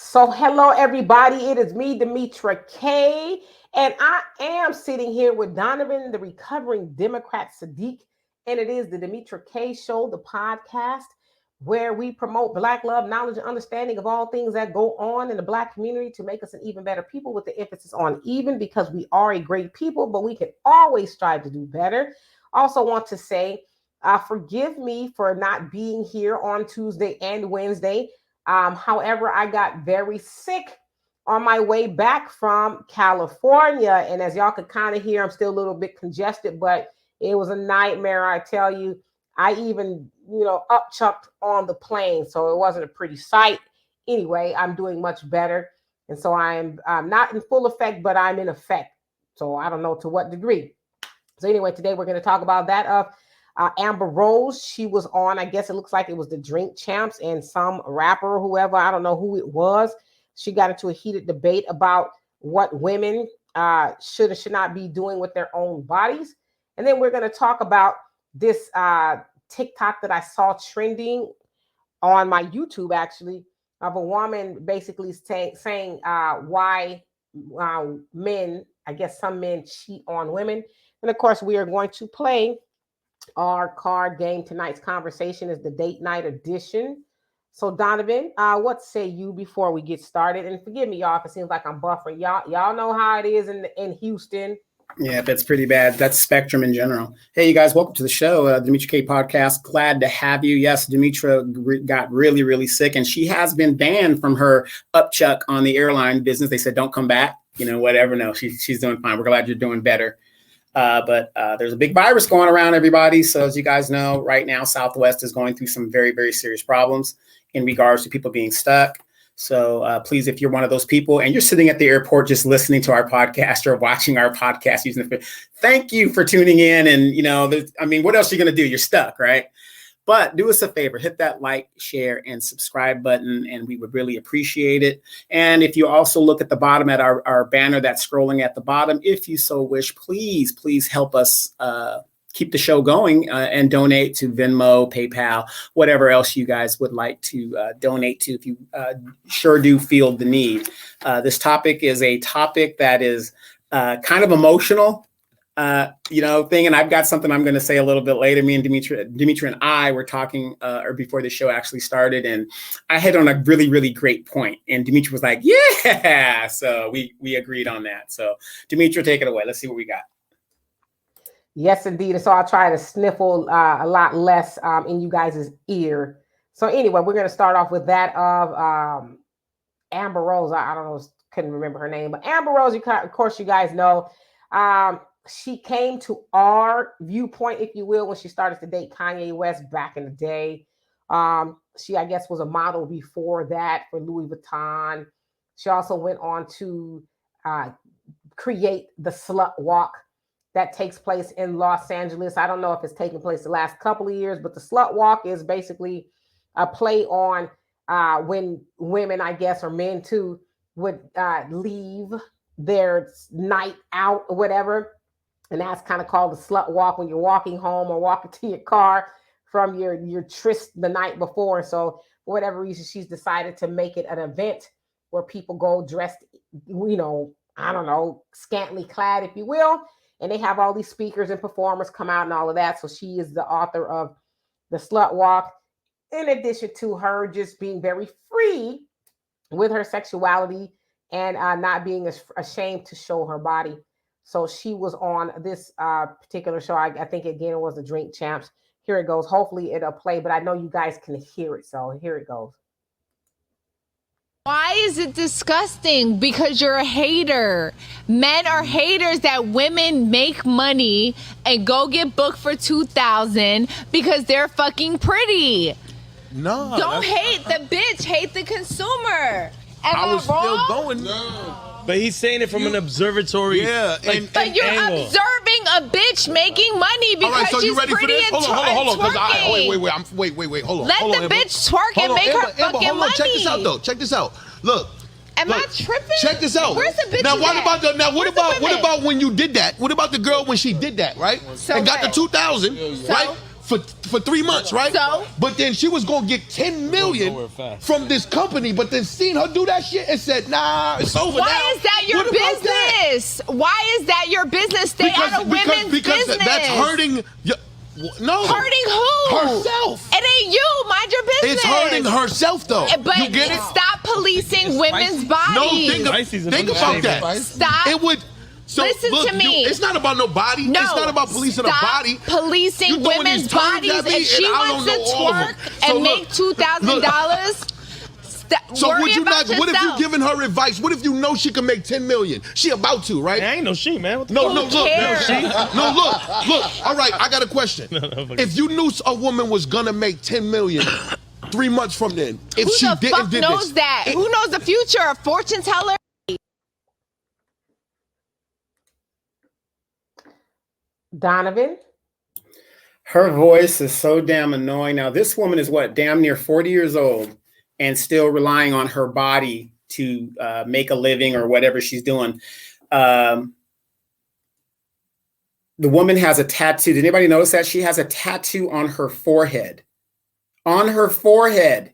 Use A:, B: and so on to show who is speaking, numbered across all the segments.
A: So hello everybody, it is me, Demetra K, and I am sitting here with Donovan, the recovering Democrat Saadiq, and it is the Demetra K Show, the podcast where we promote Black love, knowledge, and understanding of all things that go on in the Black community to make us an even better people, with the emphasis on even, because we are a great people, but we can always strive to do better. Also want to say, forgive me for not being here on Tuesday and Wednesday. However, I got very sick on my way back from California. And as y'all could kind of hear, I'm still a little bit congested, but it was a nightmare. I tell you, I even, upchucked on the plane. So it wasn't a pretty sight. Anyway, I'm doing much better. And so I'm not in full effect, but I'm in effect. So I don't know to what degree. So anyway, today we're going to talk about that. Amber Rose, she was on, I guess it looks like it was the Drink Champs, and some rapper or whoever, I don't know who it was. She got into a heated debate about what women should or should not be doing with their own bodies. And then we're going to talk about this TikTok that I saw trending on my YouTube, actually, of a woman basically saying why men, I guess some men cheat on women. And of course, we are going to play our card game. Tonight's conversation is the date night edition. So Donovan, what say you before we get started? And forgive me, y'all, if it seems like I'm buffering. Y'all know how it is in Houston.
B: Yeah, that's pretty bad. That's Spectrum in general. Hey, you guys, welcome to the show, Demetra K Podcast. Glad to have you. Yes, Demetra got really, really sick, and she has been banned from her upchuck on the airline business. They said, don't come back, whatever. No, she's doing fine. We're glad you're doing better. But there's a big virus going around, everybody. So as you guys know, right now, Southwest is going through some very, very serious problems in regards to people being stuck. So please, if you're one of those people and you're sitting at the airport just listening to our podcast or watching our podcast using the, thank you for tuning in. And, what else are you going to do? You're stuck, right? But do us a favor, hit that like, share, and subscribe button, and we would really appreciate it. And if you also look at the bottom at our banner that's scrolling at the bottom, if you so wish, please help us keep the show going and donate to Venmo, PayPal, whatever else you guys would like to donate to if you sure do feel the need. This topic is a topic that is kind of emotional. Thing. And I've got something I'm going to say a little bit later. Me and Demetra and I were talking or before the show actually started, and I hit on a really, really great point. And Demetra was like, yeah. So we agreed on that. So Demetra, take it away. Let's see what we got.
A: Yes, indeed. And so I'll try to sniffle a lot less in you guys' ear. So anyway, we're going to start off with that of Amber Rose. I don't know, couldn't remember her name, but Amber Rose, of course, you guys know. She came to our viewpoint, if you will, when she started to date Kanye West back in the day. She, I guess, was a model before that for Louis Vuitton. She also went on to create the Slut Walk that takes place in Los Angeles. I don't know if it's taken place the last couple of years, but the Slut Walk is basically a play on when women, I guess, or men too, would leave their night out or whatever. And that's kind of called the Slut Walk, when you're walking home or walking to your car from your tryst the night before. So for whatever reason, she's decided to make it an event where people go dressed, I don't know, scantily clad, if you will. And they have all these speakers and performers come out and all of that. So she is the author of the Slut Walk, in addition to her just being very free with her sexuality and not being ashamed to show her body. So she was on this particular show. I think, again, it was the Drink Champs. Here it goes. Hopefully it'll play, but I know you guys can hear it. So here it goes.
C: Why is it disgusting? Because you're a hater. Men are haters that women make money and go get booked for $2,000 because they're fucking pretty.
D: No.
C: Don't hate the bitch. Hate the consumer.
D: I was
C: wrong?
D: still going. No.
E: But he's saying it from an observatory.
D: Yeah,
C: but you're
E: angle.
C: observing a bitch making money because
D: right, so
C: she's
D: you ready
C: pretty
D: for this?
C: and
D: Hold on.
C: twerking.
D: Hold on.
C: Let
D: hold
C: the
D: on,
C: bitch twerk and make her fucking money.
D: Check this out, though. Check this out. Look.
C: Am I tripping?
D: Check this out.
C: Where's the bitch?
D: What about when you did that? What about the girl when she did that, right?
C: So
D: and got the
C: what?
D: $2,000, right? for 3 months, right?
C: So?
D: But then she was gonna get 10 million
E: nowhere fast.
D: from this company, but then seen her do that shit and said, nah, it's over now.
C: Why is that your
D: What about that?
C: business? Why is that your business? Stay out of women's business.
D: That's hurting. No.
C: Hurting who?
D: Herself.
C: It ain't you. Mind your business.
D: It's hurting herself, though.
C: But
D: you get it?
C: stop policing women's bodies.
D: No,
E: Spicy's an
D: think about
E: understatement.
D: that.
C: Stop.
D: It would. So
C: Listen
D: look,
C: to me.
D: it's not about no body.
C: No,
D: It's not about policing a body.
C: Policing
D: You throwing
C: women's
D: these terms
C: bodies.
D: at me,
C: If she
D: and I
C: wants
D: don't
C: to
D: know all of them.
C: twerk
D: So
C: and
D: look,
C: make $2,000,
D: So
C: worry
D: would you
C: about
D: not? What if you
C: yourself.
D: giving her advice? What if you know she can make 10 million? She about to, right?
E: Ain't no she, man. What the
D: No,
E: fuck?
D: no, look,
C: cares?
D: no, look. All right, I got a question. If you knew a woman was gonna make 10 million 3 months from then, if
C: Who
D: she
C: the
D: didn't
C: fuck
D: did
C: knows
D: this,
C: that? Who knows the future? A fortune teller?
A: Donovan?
B: Her voice is so damn annoying. Now, this woman is what, damn near 40 years old and still relying on her body to make a living or whatever she's doing. The woman has a tattoo. Did anybody notice that? She has a tattoo on her forehead. On her forehead.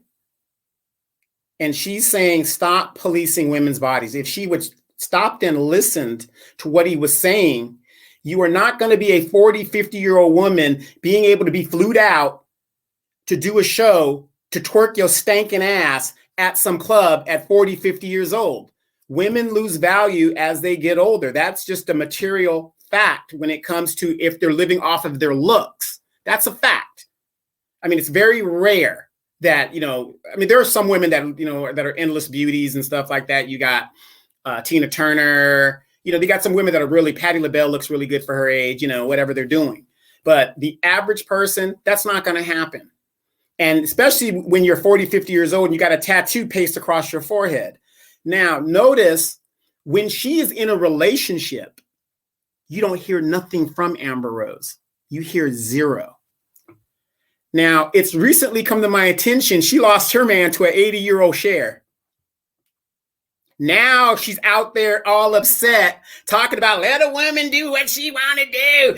B: And she's saying, stop policing women's bodies. If she would stopped and listened to what he was saying, you are not going to be a 40, 50-year-old woman being able to be flued out to do a show, to twerk your stankin' ass at some club at 40, 50 years old. Women lose value as they get older. That's just a material fact when it comes to if they're living off of their looks. That's a fact. I mean, it's very rare that, there are some women that, that are endless beauties and stuff like that. You got Tina Turner. They got some women that are really, Patti LaBelle looks really good for her age, whatever they're doing. But the average person, that's not going to happen. And especially when you're 40, 50 years old and you got a tattoo pasted across your forehead. Now, notice when she is in a relationship, you don't hear nothing from Amber Rose. You hear zero. Now, it's recently come to my attention, she lost her man to an 80-year-old Cher. Now she's out there all upset, talking about let a woman do what she want to do.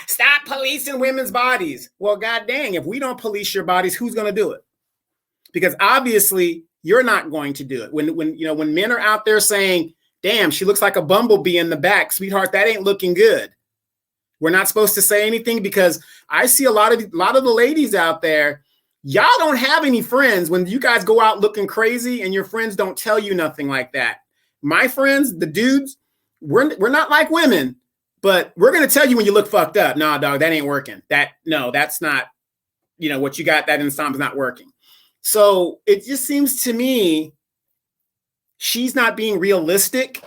B: Stop policing women's bodies. Well, god dang, if we don't police your bodies, who's going to do it? Because obviously you're not going to do it. When men are out there saying, damn, she looks like a bumblebee in the back, sweetheart, that ain't looking good. We're not supposed to say anything because I see a lot of the ladies out there. Y'all don't have any friends when you guys go out looking crazy and your friends don't tell you nothing like that. My friends, the dudes, we're not like women, but we're going to tell you when you look fucked up. Nah, dog, that ain't working. That's not, what you got, that ensemble is not working. So it just seems to me she's not being realistic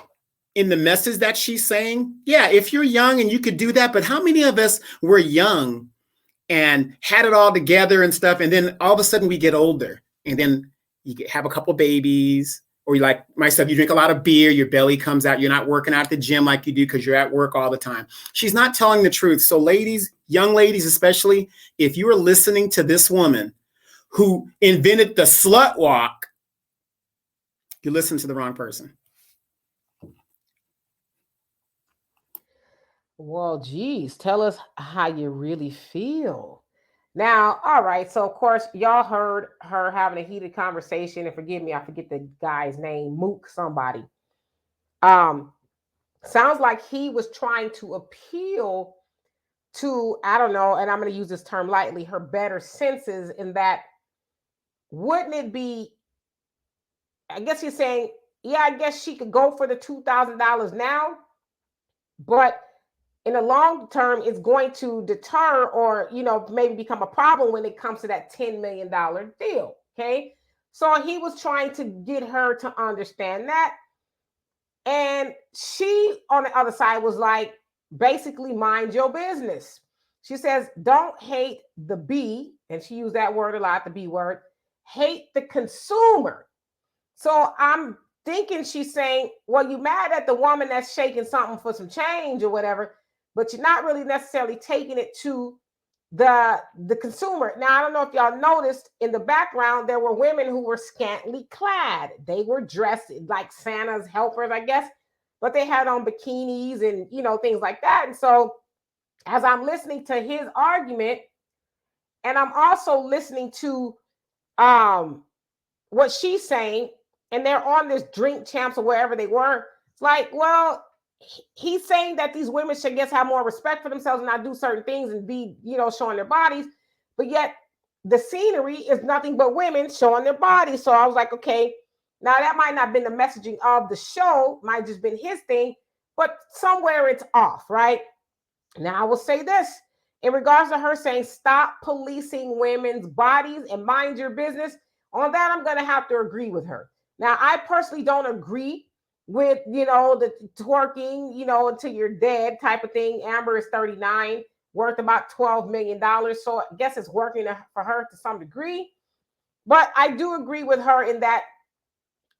B: in the message that she's saying. Yeah, if you're young and you could do that, but how many of us were young and had it all together and stuff, and then all of a sudden we get older, and then you have a couple babies, or you like myself, you drink a lot of beer, your belly comes out, you're not working out at the gym like you do because you're at work all the time. She's not telling the truth. So ladies, young ladies especially, if you are listening to this woman who invented the slut walk, you listen to the wrong person.
A: Well, geez, tell us how you really feel. Now, all right. So, of course, y'all heard her having a heated conversation. And forgive me, I forget the guy's name, Mook somebody. Sounds like he was trying to appeal to, I don't know, and I'm going to use this term lightly, her better senses in that, wouldn't it be, I guess he's saying, yeah, I guess she could go for the $2,000 now, but in the long term, it's going to deter or, maybe become a problem when it comes to that $10 million deal. Okay. So he was trying to get her to understand that. And she, on the other side, was like, basically, mind your business. She says, don't hate the B. And she used that word a lot, the B word, hate the consumer. So I'm thinking she's saying, well, you mad at the woman that's shaking something for some change or whatever, but you're not really necessarily taking it to the consumer. Now, I don't know if y'all noticed in the background, there were women who were scantily clad. They were dressed like Santa's helpers, I guess, but they had on bikinis and, things like that. And so as I'm listening to his argument, and I'm also listening to what she's saying, and they're on this Drink Champs or wherever they were. It's like, well, he's saying that these women should guess have more respect for themselves and not do certain things and be, showing their bodies. But yet the scenery is nothing but women showing their bodies. So I was like, okay, now that might not have been the messaging of the show, might just been his thing, but somewhere it's off, right? Now I will say this in regards to her saying, stop policing women's bodies and mind your business. On that, I'm going to have to agree with her. Now, I personally don't agree with, the twerking, until you're dead type of thing. Amber is 39, worth about $12 million. So I guess it's working for her to some degree. But I do agree with her in that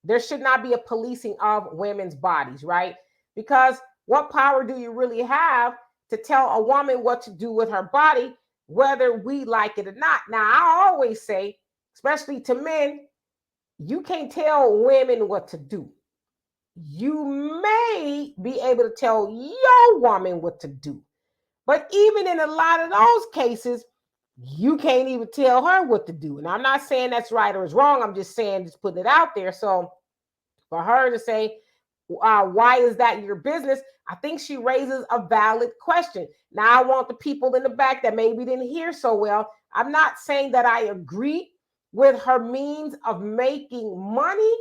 A: there should not be a policing of women's bodies, right? Because what power do you really have to tell a woman what to do with her body, whether we like it or not? Now, I always say, especially to men, you can't tell women what to do. You may be able to tell your woman what to do. But even in a lot of those cases, you can't even tell her what to do. And I'm not saying that's right or it's wrong. I'm just saying, just putting it out there. So for her to say, why is that your business? I think she raises a valid question. Now, I want the people in the back that maybe didn't hear so well. I'm not saying that I agree with her means of making money,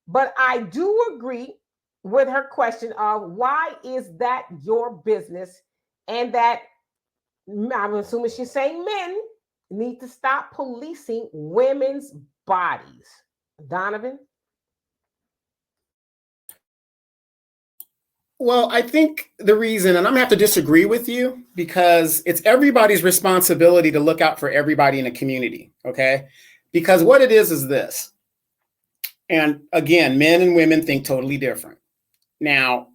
A: but I do agree with her question of why is that your business? And that I'm assuming she's saying men need to stop policing women's bodies. Donovan?
B: Well, I think the reason, and I'm gonna have to disagree with you, because it's everybody's responsibility to look out for everybody in a community, okay? Because what it is this. And again, men and women think totally different. Now,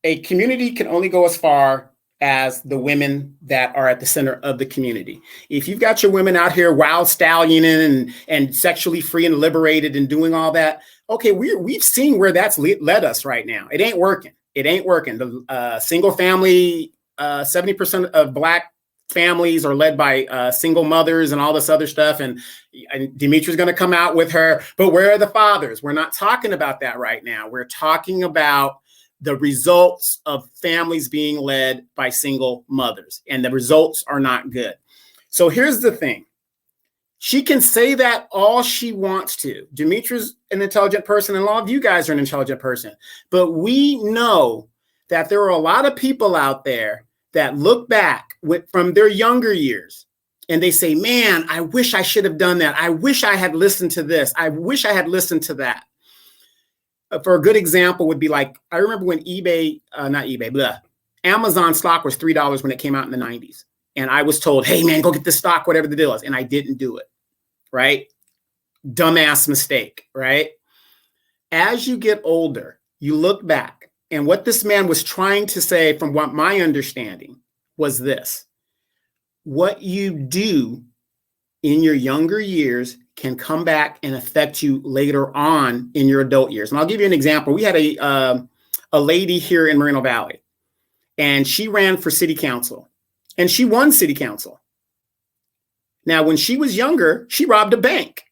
B: a community can only go as far as the women that are at the center of the community. If you've got your women out here wild stallioning and sexually free and liberated and doing all that, okay, we've seen where that's led us right now. It ain't working. It ain't working. The single family, 70% of Black families are led by single mothers and all this other stuff. And Demetra's going to come out with her, but where are the fathers? We're not talking about that right now. We're talking about the results of families being led by single mothers, and the results are not good. So here's the thing. She can say that all she wants to. Demetra's an intelligent person, and a lot of you guys are an intelligent person. But we know that there are a lot of people out there that look back from their younger years, and they say, man, I wish I should have done that. I wish I had listened to this. I wish I had listened to that. For a good example would be like, I remember when Amazon stock was $3 when it came out in the 90s. And I was told, hey, man, go get this stock, whatever the deal is. And I didn't do it, right? Dumbass mistake, right? As you get older, you look back. And what this man was trying to say, from what my understanding, was this. What you do in your younger years can come back and affect you later on in your adult years. And I'll give you an example. We had a lady here in Moreno Valley, and she ran for city council, and she won city council. Now, when she was younger, she robbed a bank.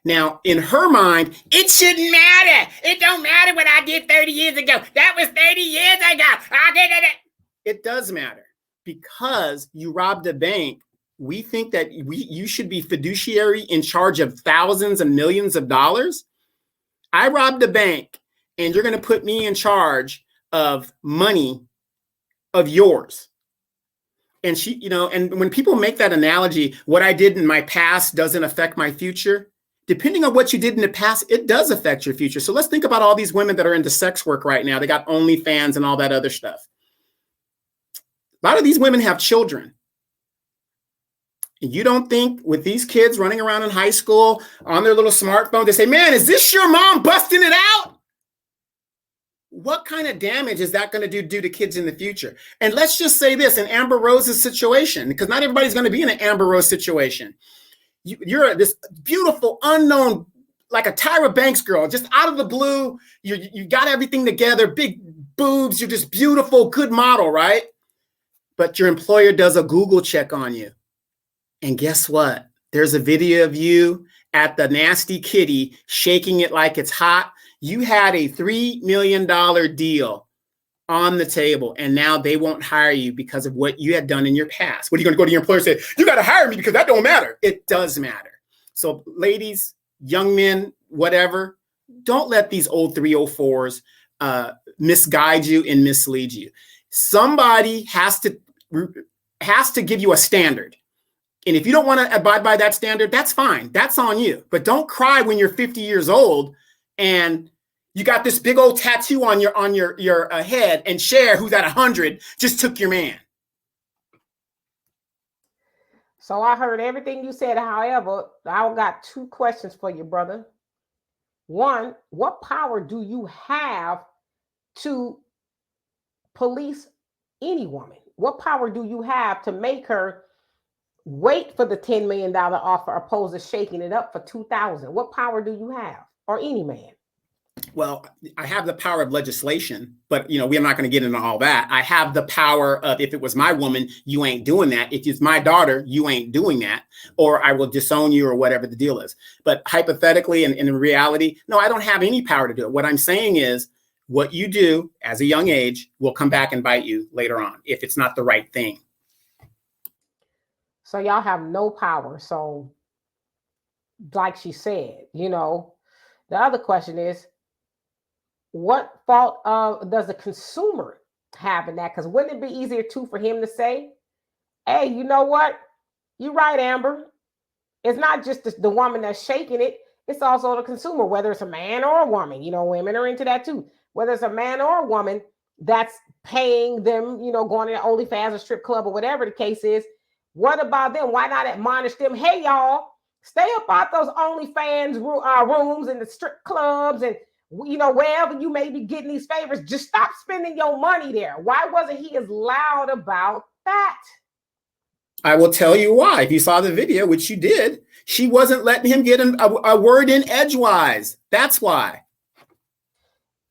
B: Now, in her mind, it shouldn't matter. It don't matter what I did 30 years ago. That was 30 years ago. I did it. It does matter, because you robbed a bank. We think that you should be fiduciary in charge of thousands and millions of dollars. I robbed a bank, and you're going to put me in charge of money of yours. And she, and when people make that analogy, what I did in my past doesn't affect my future. Depending on what you did in the past, it does affect your future. So let's think about all these women that are into sex work right now. They got OnlyFans and all that other stuff. A lot of these women have children. You don't think with these kids running around in high school on their little smartphone, they say, man, is this your mom busting it out? What kind of damage is that going to do to kids in the future? And let's just say this, in Amber Rose's situation, because not everybody's going to be in an Amber Rose situation. You're this beautiful, unknown, like a Tyra Banks girl, just out of the blue. You got everything together, big boobs. You're just beautiful, good model, right? but your employer does a Google check on you. And guess what? There's a video of you at the Nasty Kitty shaking it like it's hot. You had a $3 million deal on the table, and now they won't hire you because of what you had done in your past. What are you going to go to your employer and say, you got to hire me because that don't matter? It does matter. So ladies, young men, whatever, don't let these old 304s misguide you and mislead you. Somebody has to give you a standard. And if you don't want to abide by that standard, that's fine. That's on you. But don't cry when you're 50 years old and you got this big old tattoo on your head, and Cher, who's at 100, just took your man.
A: So I heard everything you said. However, I got 2 questions for you, brother. One, what power do you have to police any woman? What power do you have to make her wait for the $10 million offer opposed to shaking it up for $2,000? What power do you have, or any man?
B: Well, I have the power of legislation, but we're not going to get into all that. I have the power of, if it was my woman, you ain't doing that. If it's my daughter, you ain't doing that, or I will disown you, or whatever the deal is. But hypothetically and in reality, no, I don't have any power to do it. What I'm saying is, what you do as a young age will come back and bite you later on if it's not the right thing.
A: So y'all have no power. So like she said, the other question is, what fault does the consumer have in that? Because wouldn't it be easier too for him to say, hey, you know what? You're right, Amber. It's not just the woman that's shaking it. It's also the consumer, whether it's a man or a woman. Women are into that too. Whether it's a man or a woman that's paying them, going to the OnlyFans or strip club or whatever the case is. What about them? Why not admonish them? Hey, y'all, stay up out those OnlyFans rooms and the strip clubs and wherever you may be getting these favors, just stop spending your money there. Why wasn't he as loud about that?
B: I will tell you why. If you saw the video, which you did, she wasn't letting him get a word in edgewise. That's why.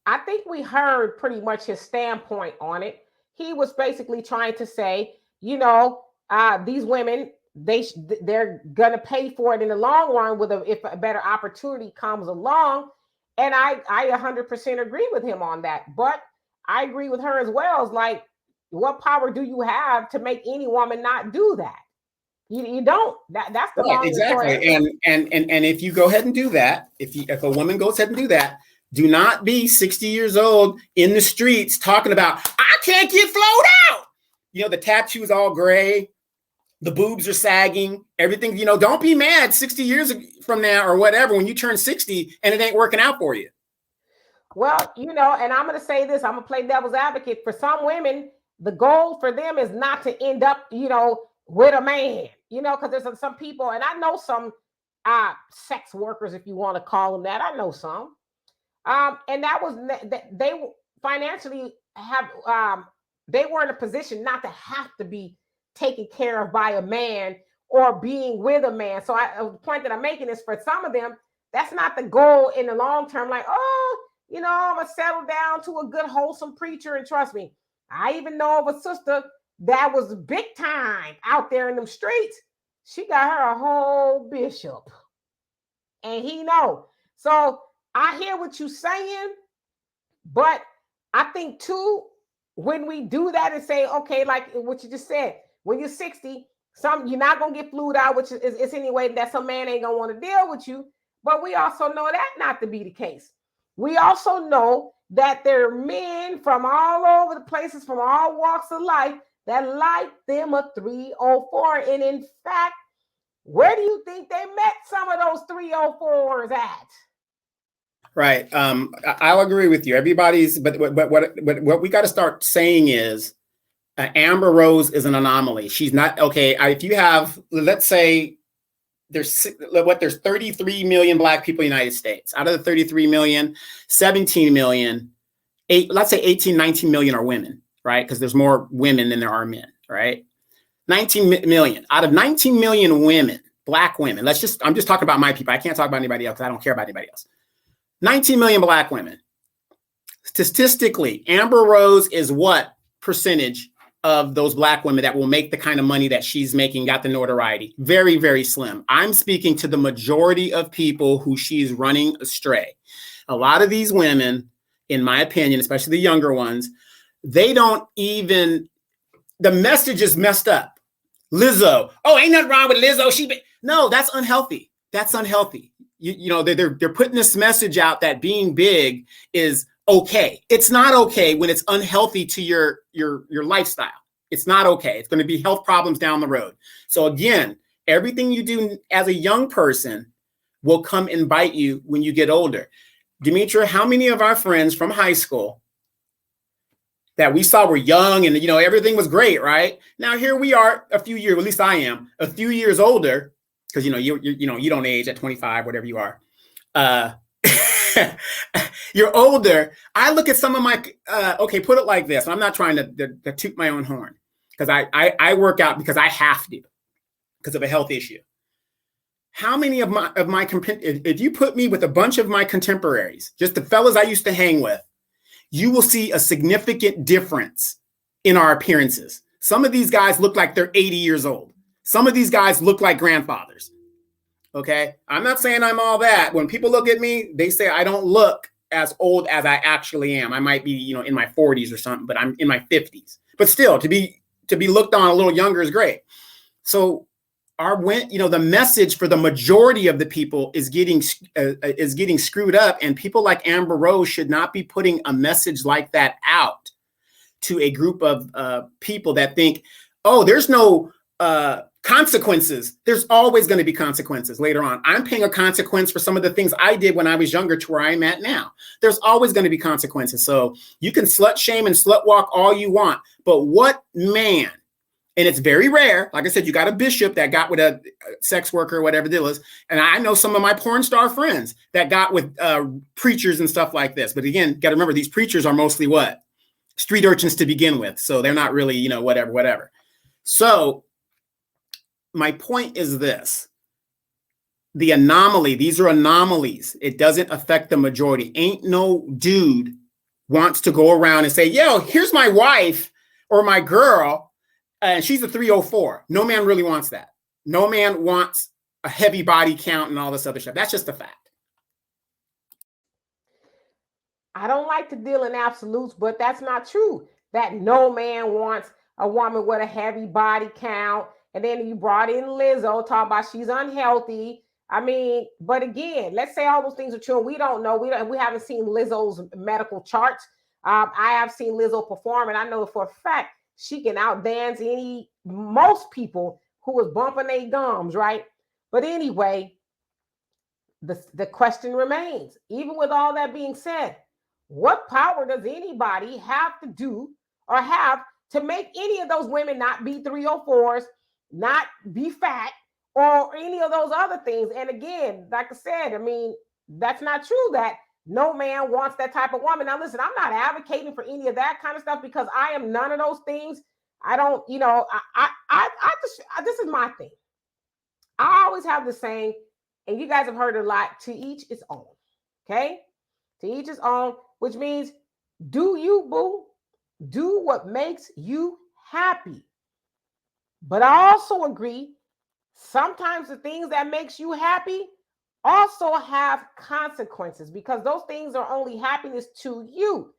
A: I think we heard pretty much his standpoint on it. He was basically trying to say, these women, they're going to pay for it in the long run if a better opportunity comes along. And I 100% agree with him on that. But I agree with her as well. It's like, what power do you have to make any woman not do that? You don't. That's the
B: right, exactly. And if you go ahead and do that, if a woman goes ahead and do that, do not be 60 years old in the streets talking about, I can't get flowed out. The tattoo's all gray. The boobs are sagging, everything, don't be mad 60 years from now or whatever, when you turn 60 and it ain't working out for you.
A: Well, and I'm going to say this, I'm going to play devil's advocate. For some women, the goal for them is not to end up, with a man, because there's some people, and I know some sex workers, if you want to call them that. I know some. And that was, they financially they were in a position not to have to be taken care of by a man or being with a man. So the point that I'm making is, for some of them, that's not the goal in the long term. Like, I'm going to settle down to a good, wholesome preacher. And trust me, I even know of a sister that was big time out there in them streets. She got her a whole bishop. And he know. So I hear what you're saying, but I think too, when we do that and say, okay, like what you just said, when you're 60, you're not going to get flued out, which is anyway that some man ain't going to want to deal with you. But we also know that not to be the case. We also know that there are men from all over the places, from all walks of life, that like them a 304. And in fact, where do you think they met some of those 304s at?
B: Right. I'll agree with you. But what we got to start saying is, Amber Rose is an anomaly. She's not okay. If you have, let's say, there's 33 million Black people in the United States. Out of the 33 million, 17 million, let's say 18, 19 million are women, right? Because there's more women than there are men, right? 19 million. Out of 19 million women, Black women, I'm just talking about my people. I can't talk about anybody else because I don't care about anybody else. 19 million Black women. Statistically, Amber Rose is what percentage of those Black women that will make the kind of money that she's making, got the notoriety. Very, very slim. I'm speaking to the majority of people who she's running astray. A lot of these women, in my opinion, especially the younger ones, they don't even, the message is messed up. Lizzo, oh, ain't nothing wrong with Lizzo. No, that's unhealthy. That's unhealthy. You know, they're putting this message out that being big is okay. It's not okay when it's unhealthy to your lifestyle. It's not okay. It's going to be health problems down the road. So again, everything you do as a young person will come and bite you when you get older. Demetra, how many of our friends from high school that we saw were young and, you know, everything was great, right? Now here we are a few years, at least I am, a few years older, because, you know, you don't age at 25, whatever you are. You're older. I look at some of my, okay, put it like this. I'm not trying to toot my own horn, because I work out because I have to, because of a health issue. How many of my, if you put me with a bunch of my contemporaries, just the fellas I used to hang with, you will see a significant difference in our appearances. Some of these guys look like they're 80 years old. Some of these guys look like grandfathers. Okay. I'm not saying I'm all that. When people look at me, they say I don't look as old as I actually am. I might be, you know, in my 40s or something, but I'm in my 50s. But still, to be looked on a little younger is great. So the message for the majority of the people is getting screwed up, and people like Amber Rose should not be putting a message like that out to a group of people that think, oh, there's no consequences. There's always going to be consequences later on. I'm paying a consequence for some of the things I did when I was younger to where I'm at now. There's always going to be consequences. So you can slut shame and slut walk all you want, but what man? And it's very rare. Like I said, you got a bishop that got with a sex worker or whatever it was. And I know some of my porn star friends that got with preachers and stuff like this. But again, got to remember, these preachers are mostly what? Street urchins to begin with. So they're not really, you know, whatever. So my point is this. The anomaly, these are anomalies. It doesn't affect the majority. Ain't no dude wants to go around and say, yo, here's my wife or my girl, and she's a 304. No man really wants that. No man wants a heavy body count and all this other stuff. That's just a fact.
A: I don't like to deal in absolutes, but that's not true. That no man wants a woman with a heavy body count. And then you brought in Lizzo, talking about she's unhealthy. I mean, but again, let's say all those things are true. We don't know. We haven't seen Lizzo's medical charts. I have seen Lizzo perform, and I know for a fact she can outdance most people who was bumping their gums, right? But anyway, the question remains, even with all that being said, what power does anybody have to do or have to make any of those women not be 304s, not be fat, or any of those other things? And again, like I said, I mean, that's not true that no man wants that type of woman. Now, listen, I'm not advocating for any of that kind of stuff because I am none of those things. I don't, you know, this is my thing. I always have the saying, and you guys have heard it a lot, to each its own. Okay? To each its own, which means do you, boo. Do what makes you happy. But I also agree, sometimes the things that makes you happy also have consequences, because those things are only happiness to you.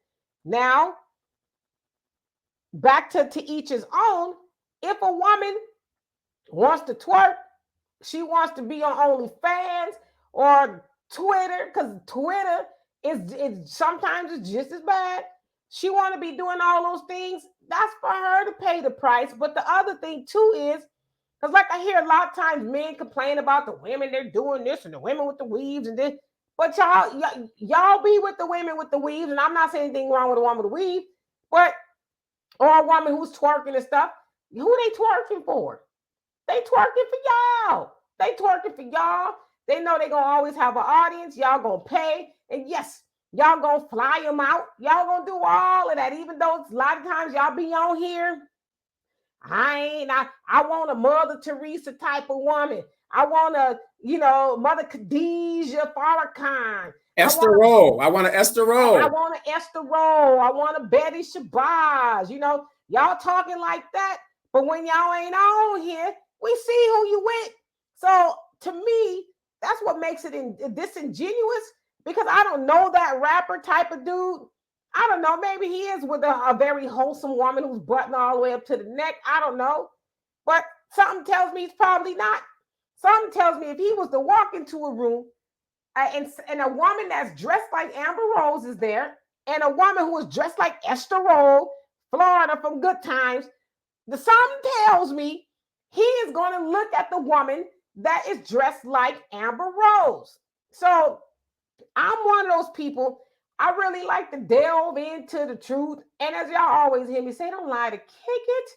A: Now, back to each his own. If a woman wants to twerk, she wants to be on OnlyFans or Twitter, because Twitter is sometimes it's just as bad. She want to be doing all those things. That's for her to pay the price. But the other thing too is, because like I hear a lot of times men complain about the women, they're doing this, and the women with the weaves and this. But y'all be with the women with the weaves, and I'm not saying anything wrong with a woman with a weave, but or a woman who's twerking and stuff. Who they twerking for? They twerking for y'all. They twerking for y'all. They know they're gonna always have an audience. Y'all gonna pay, and yes, y'all gonna fly them out. Y'all gonna do all of that, even though a lot of times y'all be on here. I want a Mother Teresa type of woman. I want a, Mother Khadijah Farrakhan.
B: Esther Rowe. I want an Esther Rowe.
A: I want an Esther Rowe. I want a Betty Shabazz. Y'all talking like that, but when y'all ain't on here, we see who you with. So to me, that's what makes it disingenuous, because I don't know that rapper type of dude. I don't know. Maybe he is with a very wholesome woman who's buttoned all the way up to the neck. I don't know. But something tells me he's probably not. Something tells me if he was to walk into a room and a woman that's dressed like Amber Rose is there, and a woman who is dressed like Esther Roll, Florida from Good Times, something tells me he is going to look at the woman that is dressed like Amber Rose. So I'm one of those people. I really like to delve into the truth. And as y'all always hear me say, don't lie to kick it.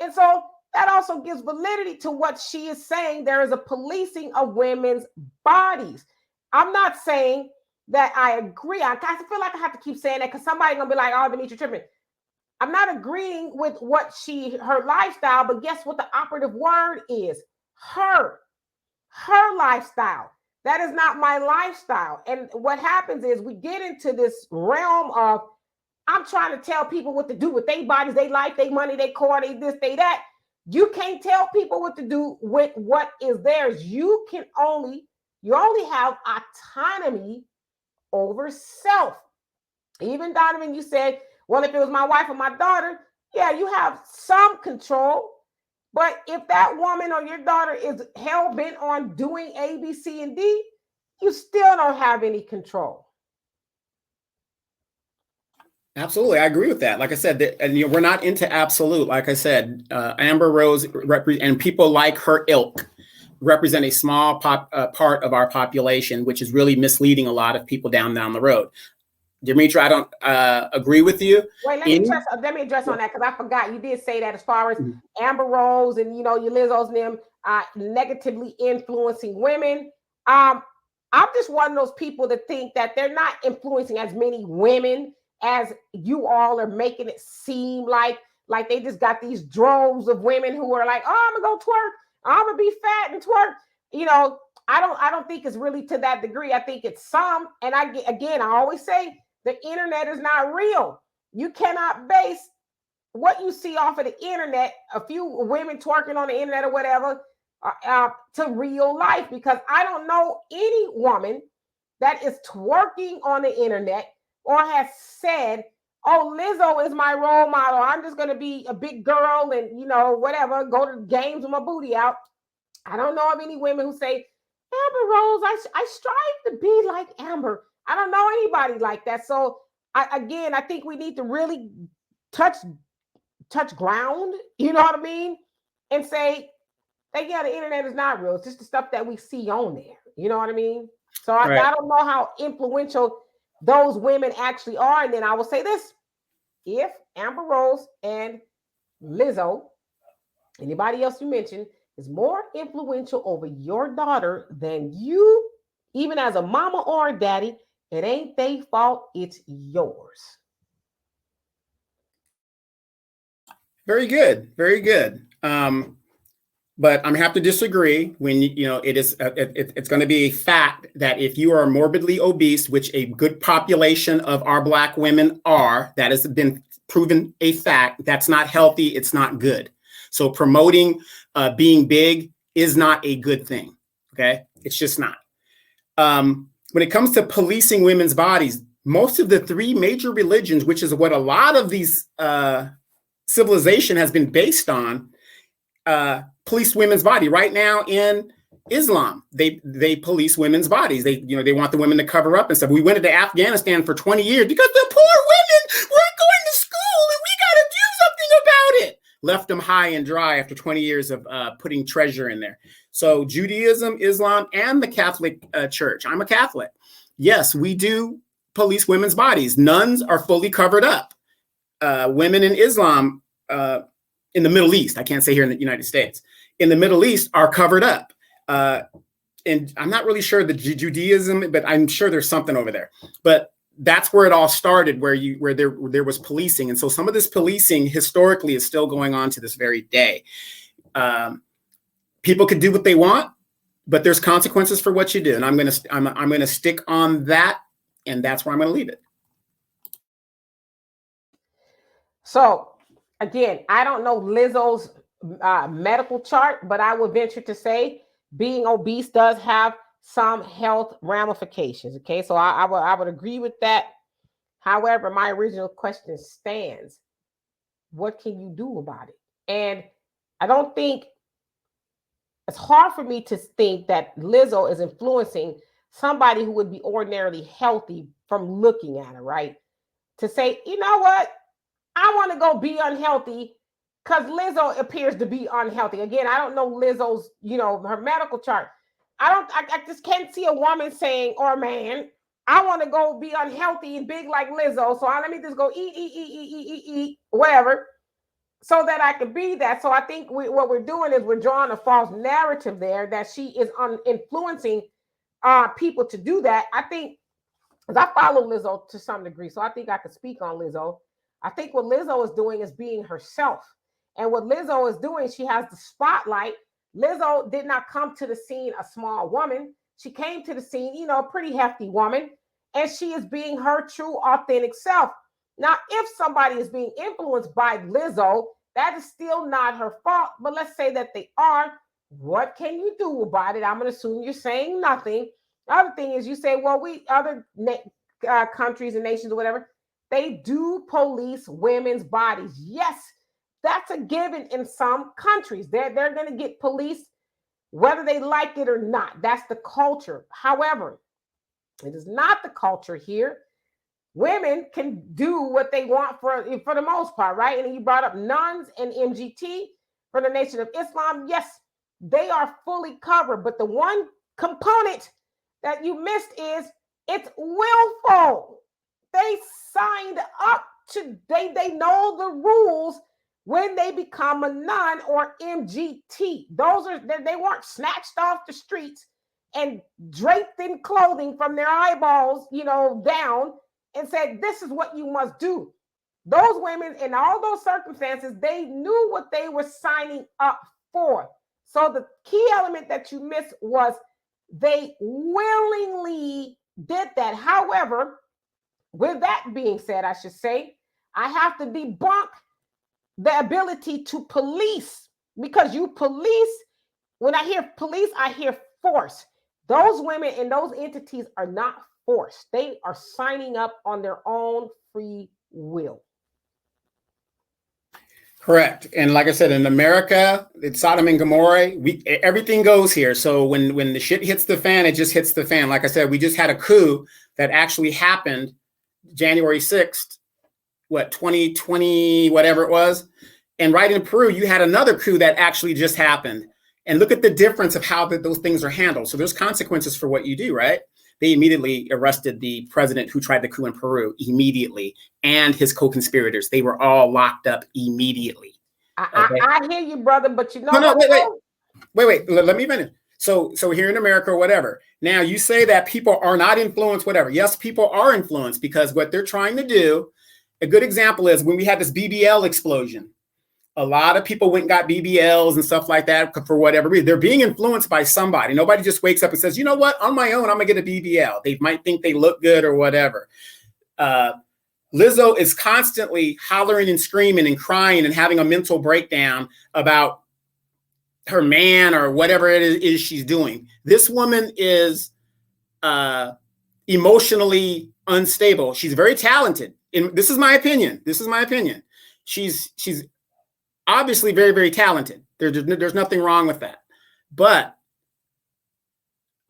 A: And so that also gives validity to what she is saying. There is a policing of women's bodies. I'm not saying that I agree. I feel like I have to keep saying that because somebody's going to be like, oh, Demetra tripping. I'm not agreeing with what her lifestyle, but guess what the operative word is? Her lifestyle. That is not my lifestyle. And what happens is we get into this realm of, I'm trying to tell people what to do with their bodies, their life, their money, their car, they this, they that. You can't tell people what to do with what is theirs. You only have autonomy over self. Even Donovan, you said, well, if it was my wife or my daughter, yeah, you have some control. But if that woman or your daughter is hell-bent on doing A, B, C, and D, you still don't have any control.
B: Absolutely. I agree with that. Like I said, we're not into absolute. Like I said, Amber Rose and people like her ilk represent a small part of our population, which is really misleading a lot of people down the road. Demetra, I don't agree with you.
A: Wait, let me address on that, because I forgot. You did say that as far as Amber Rose and, your Lizzo's and them negatively influencing women. I'm just one of those people that think that they're not influencing as many women as you all are making it seem like they just got these droves of women who are like, oh, I'm gonna go twerk. I'm gonna be fat and twerk. I don't think it's really to that degree. I think it's some. And I always say, the internet is not real. You cannot base what you see off of the internet, a few women twerking on the internet or whatever, to real life, because I don't know any woman that is twerking on the internet or has said, oh, Lizzo is my role model. I'm just going to be a big girl and, whatever, go to games with my booty out. I don't know of any women who say, Amber Rose, I strive to be like Amber. I don't know anybody like that. So I think we need to really touch ground, you know what I mean? And say, hey, yeah, the internet is not real. It's just the stuff that we see on there. You know what I mean? So I don't know how influential those women actually are. And then I will say this: if Amber Rose and Lizzo, anybody else you mentioned, is more influential over your daughter than you, even as a mama or a daddy, it ain't their fault, it's yours.
B: Very good. Very good. But I'm have to disagree when, it is, it's going to be a fact that if you are morbidly obese, which a good population of our Black women are, that has been proven a fact, that's not healthy. It's not good. So promoting being big is not a good thing. Okay. It's just not. When it comes to policing women's bodies, most of the three major religions, which is what a lot of these civilization has been based on, police women's body. Right now in Islam, they police women's bodies. They want the women to cover up and stuff. We went into Afghanistan for 20 years because the poor women weren't going to school and we got to do something about it. Left them high and dry after 20 years of putting treasure in there. So Judaism, Islam, and the Catholic Church. I'm a Catholic. Yes, we do police women's bodies. Nuns are fully covered up. Women in Islam, in the Middle East, I can't say here in the United States, in the Middle East are covered up. And I'm not really sure the Judaism, but I'm sure there's something over there. But that's where it all started, where there was policing. And so some of this policing historically is still going on to this very day. People could do what they want, but there's consequences for what you do. And I'm gonna stick on that, and that's where I'm gonna leave it.
A: So again, I don't know Lizzo's medical chart, but I would venture to say being obese does have some health ramifications. Okay, so I would agree with that. However, my original question stands. What can you do about it? And I don't think it's hard for me to think that Lizzo is influencing somebody who would be ordinarily healthy from looking at her, right? To say, you know what? I want to go be unhealthy because Lizzo appears to be unhealthy. Again, I don't know Lizzo's, her medical chart. I just can't see a woman saying, or a man, I want to go be unhealthy and big like Lizzo. So let me just go eat, whatever, so that I could be that. So I think what we're doing is we're drawing a false narrative there that she is influencing people to do that. I think, because I follow Lizzo to some degree, so I think I could speak on Lizzo. I think what Lizzo is doing is being herself. And what Lizzo is doing, she has the spotlight. Lizzo did not come to the scene a small woman. She came to the scene, a pretty hefty woman. And she is being her true, authentic self. Now, if somebody is being influenced by Lizzo, that is still not her fault. But let's say that they are. What can you do about it? I'm going to assume you're saying nothing. The other thing is you say, well, other countries and nations or whatever, they do police women's bodies. Yes, that's a given in some countries. They're going to get policed whether they like it or not. That's the culture. However, it is not the culture here. Women can do what they want for the most part, right? And you brought up nuns and MGT for the Nation of Islam. Yes, they are fully covered. But the one component that you missed is it's willful. They signed up to, they know the rules when they become a nun or MGT. They weren't snatched off the streets and draped in clothing from their eyeballs, down, and said, this is what you must do. Those women in all those circumstances, they knew what they were signing up for. So the key element that you missed was they willingly did that. However, with that being said, I should say, I have to debunk the ability to police, because you police, when I hear police, I hear force. Those women and those entities are not forced. They are signing up on their own free will.
B: Correct. And like I said, in America, it's Sodom and Gomorrah. Everything goes here. So when the shit hits the fan, it just hits the fan. Like I said, we just had a coup that actually happened January 6th, 2020, whatever it was. And right in Peru, you had another coup that actually just happened. And look at the difference of how those things are handled. So there's consequences for what you do, right? They immediately arrested the president who tried the coup in Peru immediately, and his co-conspirators. They were all locked up immediately.
A: Okay? I hear you, brother, but
B: wait. Let me finish. So here in America or whatever. Now you say that people are not influenced, whatever. Yes, people are influenced because what they're trying to do. A good example is when we had this BBL explosion. A lot of people went and got BBLs and stuff like that for whatever reason. They're being influenced by somebody. Nobody just wakes up and says, you know what, on my own, I'm going to get a BBL. They might think they look good or whatever. Lizzo is constantly hollering and screaming and crying and having a mental breakdown about her man or whatever it is she's doing. This woman is emotionally unstable. She's very talented. And this is my opinion. She's obviously very, very talented. There's nothing wrong with that. But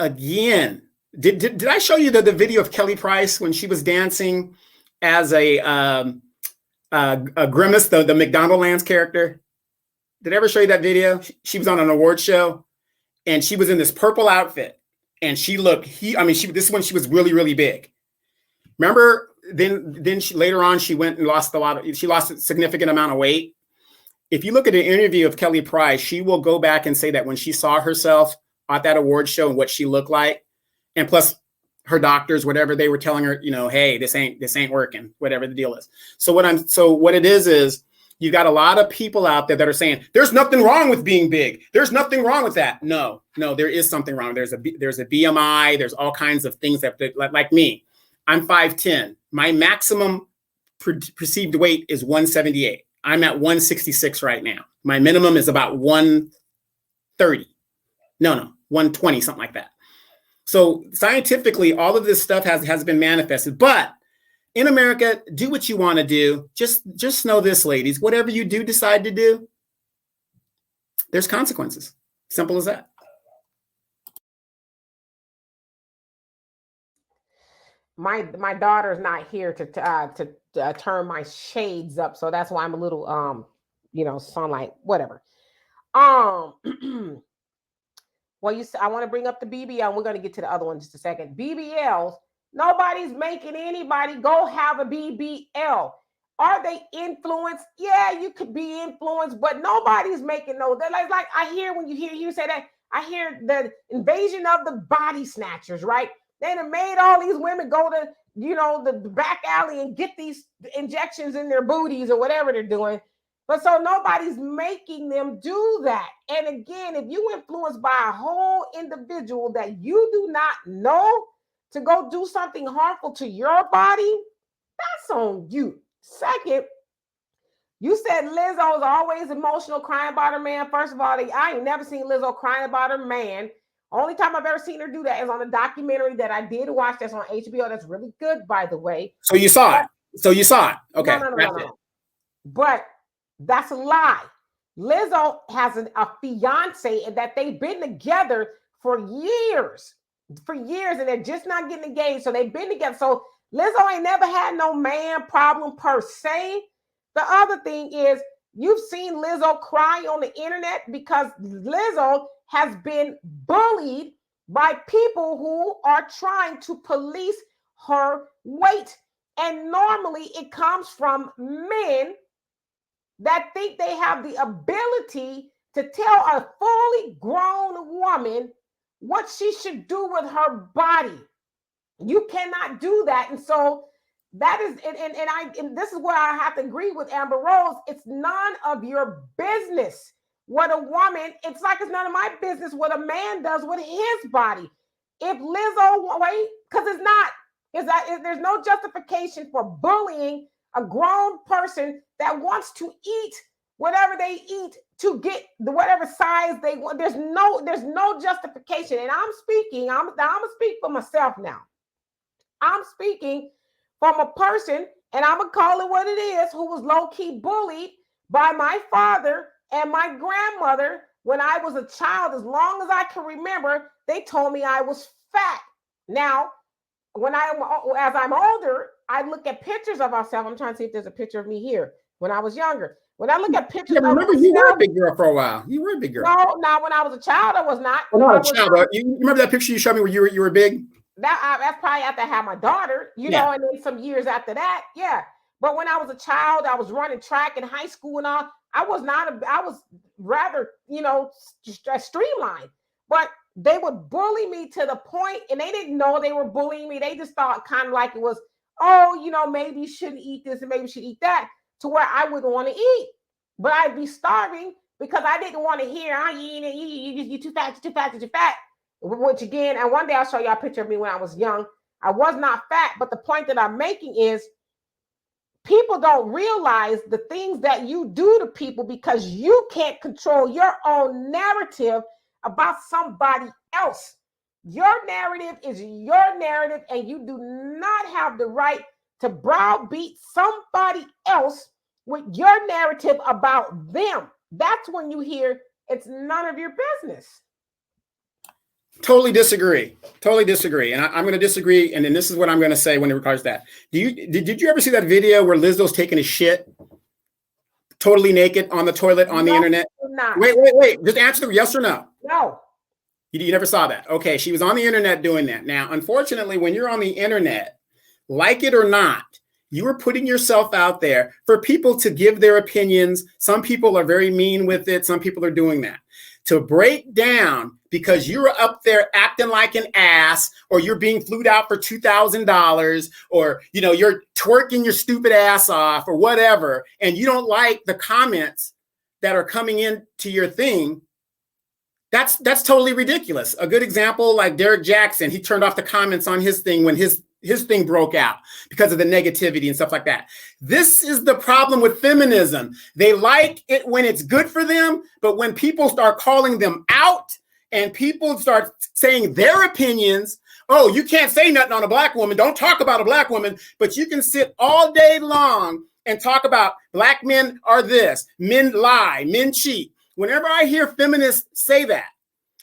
B: again, did I show you the video of Kelly Price when she was dancing as a Grimace, the McDonaldlands character? Did I ever show you that video? She was on an award show and she was in this purple outfit and she looked, this is when she was really, really big. Remember, then she, later on, she went and lost she lost a significant amount of weight. If you look at an interview of Kelly Price, she will go back and say that when she saw herself at that award show and what she looked like, and plus her doctors, whatever they were telling her, hey, this ain't working, whatever the deal is. So what it is you got a lot of people out there that are saying there's nothing wrong with being big. There's nothing wrong with that. No, there is something wrong. There's a BMI. There's all kinds of things that, like me, I'm 5'10". My maximum perceived weight is 178. I'm at 166 right now. My minimum is about 130. No, 120, something like that. So scientifically, all of this stuff has been manifested. But in America, do what you want to do. Just know this, ladies. Whatever you do decide to do, there's consequences. Simple as that.
A: My daughter's not here to turn my shades up, so that's why I'm a little sunlight, whatever. Well, I want to bring up the BBL, and we're going to get to the other one in just a second. BBLs, nobody's making anybody go have a BBL. Are they influenced? Yeah, you could be influenced, but nobody's making no. They're like I hear when you say that, I hear the invasion of the body snatchers, right? They have made all these women go to, the back alley and get these injections in their booties or whatever they're doing. But so nobody's making them do that. And again, if you influenced by a whole individual that you do not know to go do something harmful to your body, that's on you. Second, you said Lizzo's always emotional, crying about her man. First of all, I ain't never seen Lizzo crying about her man. Only time I've ever seen her do that is on a documentary that I did watch that's on HBO. That's really good, by the way.
B: So you saw it. Okay.
A: No. But that's a lie. Lizzo has a fiance that they've been together for years, and they're just not getting engaged. So they've been together. So Lizzo ain't never had no man problem per se. The other thing is, you've seen Lizzo cry on the internet because Lizzo has been bullied by people who are trying to police her weight. And normally it comes from men that think they have the ability to tell a fully grown woman what she should do with her body. You cannot do that. And so that is, and this is where I have to agree with Amber Rose. It's none of your business what a woman, it's none of my business what a man does with his body. If Lizzo, because there's no justification for bullying a grown person that wants to eat whatever they eat to get whatever size they want. There's no justification. And I'm gonna speak for myself now. I'm speaking from a person, and I'm gonna call it what it is, who was low-key bullied by my father and my grandmother when I was a child. As long as I can remember, they told me I was fat. Now, as I'm older, I look at pictures of myself. I'm trying to see if there's a picture of me here when I was younger. When I look at pictures,
B: remember you were a big girl for a while. You were a big girl.
A: No, not when I was a child. I was not.
B: You remember that picture you showed me where you were big?
A: That's probably after I had my daughter, and then some years after that, yeah. But when I was a child, I was running track in high school and all. I was rather, streamlined. But they would bully me to the point, and they didn't know they were bullying me. They just thought kind of like it was, maybe you shouldn't eat this and maybe you should eat that, to where I wouldn't want to eat. But I'd be starving because I didn't want to hear, you're too fat, you're too fat, you're too fat. Which again, and one day I'll show you a picture of me when I was young. I was not fat, but the point that I'm making is people don't realize the things that you do to people because you can't control your own narrative about somebody else. Your narrative is your narrative, and you do not have the right to browbeat somebody else with your narrative about them. That's when you hear it's none of your business.
B: Totally disagree. And I'm going to disagree. And then this is what I'm going to say when it regards that. Did you ever see that video where Lizzo's taking a shit totally naked on the toilet on the internet?
A: Not.
B: Wait. Just answer yes or no.
A: No.
B: You never saw that. Okay. She was on the internet doing that. Now, unfortunately, when you're on the internet, like it or not, you are putting yourself out there for people to give their opinions. Some people are very mean with it. Some people are doing that. To break down because you're up there acting like an ass, or you're being flued out for $2,000, or you're twerking your stupid ass off or whatever, and you don't like the comments that are coming into your thing, that's totally ridiculous. A good example, like Derek Jackson, he turned off the comments on his thing when his his thing broke out because of the negativity and stuff like that. This is the problem with feminism. They like it when it's good for them, but when people start calling them out and people start saying their opinions, oh, you can't say nothing on a black woman. Don't talk about a black woman, but you can sit all day long and talk about black men are this, men lie, men cheat. Whenever I hear feminists say that,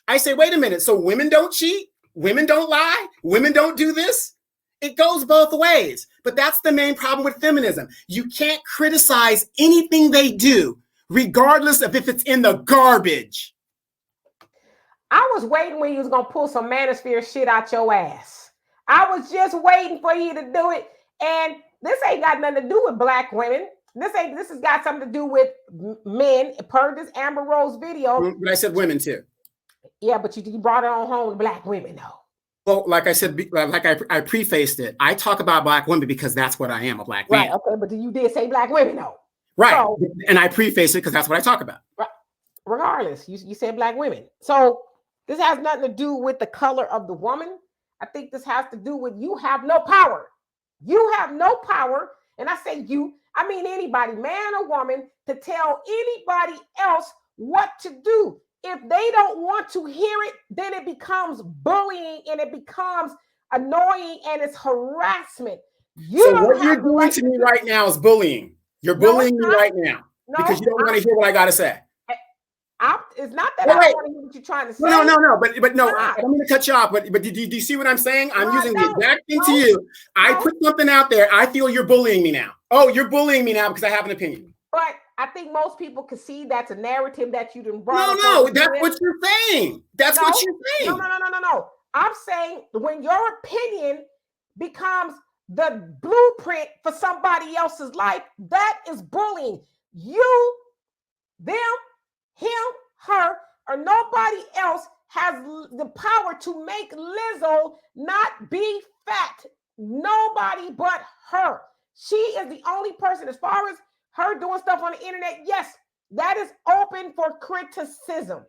B: I say, wait a minute, so women don't cheat? Women don't lie? Women don't do this? It goes both ways. But that's the main problem with feminism. You can't criticize anything they do, regardless of if it's in the garbage.
A: I was waiting when you was going to pull some manosphere shit out your ass. I was just waiting for you to do it. And this ain't got nothing to do with black women. This has got something to do with men, per this Amber Rose video.
B: But I said women too.
A: Yeah, but you brought it on home with black women though.
B: Well, like I said, like I prefaced it, I talk about black women because that's what I am, a black man.
A: Right, okay, but you did say black women though.
B: Right, so, and I prefaced it because that's what I talk about.
A: Regardless, you said black women. So this has nothing to do with the color of the woman. I think this has to do with you have no power. You have no power, and I say you, I mean anybody, man or woman, to tell anybody else what to do. If they don't want to hear it, then it becomes bullying and it becomes annoying and it's harassment.
B: So what you're doing to me right now is bullying. You're bullying me right now because you don't want to hear what I got to say.
A: It's not that I don't want to hear what you're trying to say.
B: No. But no, I'm going to cut you off. But do you see what I'm saying? I'm using the exact thing to you. I put something out there. I feel you're bullying me now. Oh, you're bullying me now because I have an opinion.
A: But I think most people can see that's a narrative that you didn't brought.
B: No, that's what you're saying. That's what you're saying.
A: No. I'm saying when your opinion becomes the blueprint for somebody else's life, that is bullying. You, them, him, her, or nobody else has the power to make Lizzo not be fat. Nobody but her. She is the only person, as far as her doing stuff on the internet, yes, that is open for criticism.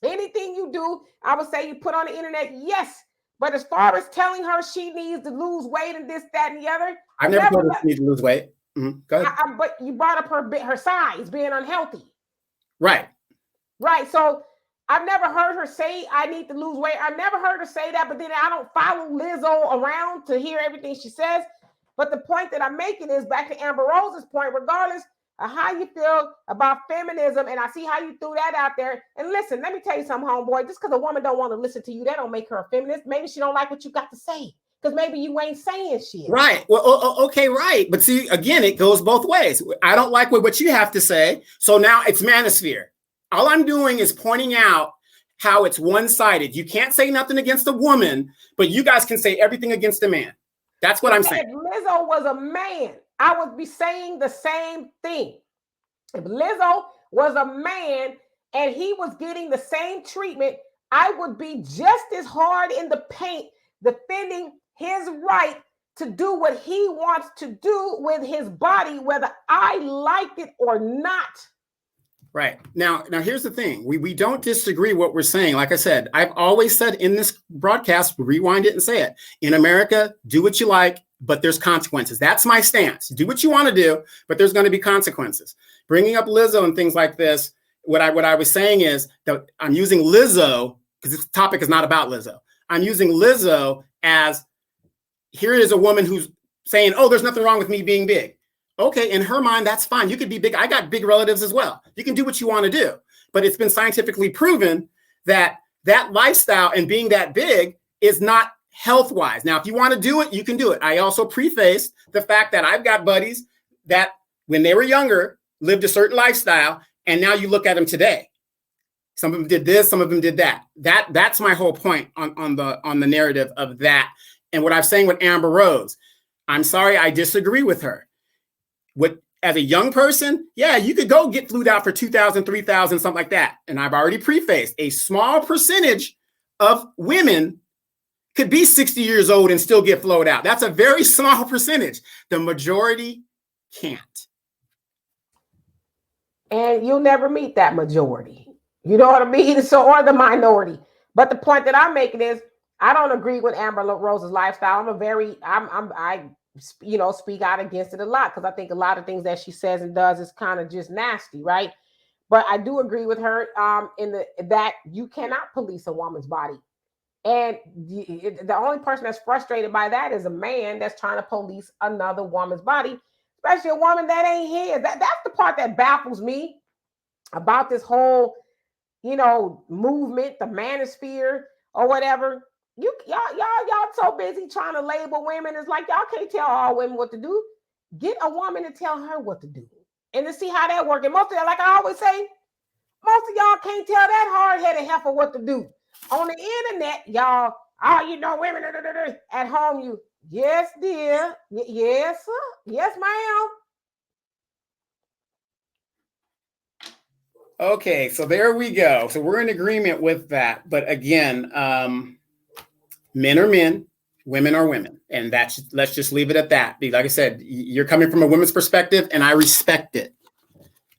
A: Anything you do, I would say you put on the internet, yes. But as far as telling her she needs to lose weight and this, that, and the other,
B: I never told her she needs to lose weight. Mm-hmm. Go ahead.
A: But you brought up her size being unhealthy.
B: Right.
A: So I've never heard her say I need to lose weight. I've never heard her say that, but then I don't follow Lizzo around to hear everything she says. But the point that I'm making is back to Amber Rose's point, regardless of how you feel about feminism, and I see how you threw that out there. And listen, let me tell you something, homeboy. Just because a woman don't want to listen to you, that don't make her a feminist. Maybe she don't like what you got to say because maybe you ain't saying shit.
B: Right. Well, okay, right. But see, again, it goes both ways. I don't like what you have to say. So now it's manosphere. All I'm doing is pointing out how it's one-sided. You can't say nothing against a woman, but you guys can say everything against a man. That's what I'm saying.
A: If Lizzo was a man, I would be saying the same thing. If Lizzo was a man and he was getting the same treatment, I would be just as hard in the paint defending his right to do what he wants to do with his body, whether I like it or not.
B: Right. Now here's the thing. We don't disagree what we're saying. Like I said, I've always said in this broadcast, rewind it and say it. In America, do what you like, but there's consequences. That's my stance. Do what you want to do, but there's going to be consequences. Bringing up Lizzo and things like this, what I was saying is that I'm using Lizzo, because this topic is not about Lizzo. I'm using Lizzo as, here is a woman who's saying, oh, there's nothing wrong with me being big. Okay, in her mind, that's fine. You could be big. I got big relatives as well. You can do what you want to do. But it's been scientifically proven that that lifestyle and being that big is not health-wise. Now, if you want to do it, you can do it. I also prefaced the fact that I've got buddies that when they were younger, lived a certain lifestyle, and now you look at them today. Some of them did this, some of them did that. That's my whole point on the narrative of that. And what I'm saying with Amber Rose, I'm sorry, I disagree with her. As a young person, yeah, you could go get flued out for 2,000, 3,000, something like that. And I've already prefaced a small percentage of women could be 60 years old and still get flowed out. That's a very small percentage. The majority can't.
A: And you'll never meet that majority. You know what I mean? So, or the minority. But the point that I'm making is, I don't agree with Amber Rose's lifestyle. I speak out against it a lot because I think a lot of things that she says and does is kind of just nasty, right? But I do agree with her that you cannot police a woman's body. And the only person that's frustrated by that is a man that's trying to police another woman's body, especially a woman that ain't his. That's the part that baffles me about this whole, movement, the manosphere or whatever. Y'all so busy trying to label women. It's like y'all can't tell all women what to do. Get a woman to tell her what to do, and to see how that works. And most of y'all, like I always say, most of y'all can't tell that hard-headed heifer what to do. On the internet, y'all, women at home, yes, dear. Yes, sir. Yes, ma'am.
B: Okay, so there we go. So we're in agreement with that. But again, men are men, women are women. And let's just leave it at that. Like I said, you're coming from a woman's perspective, and I respect it.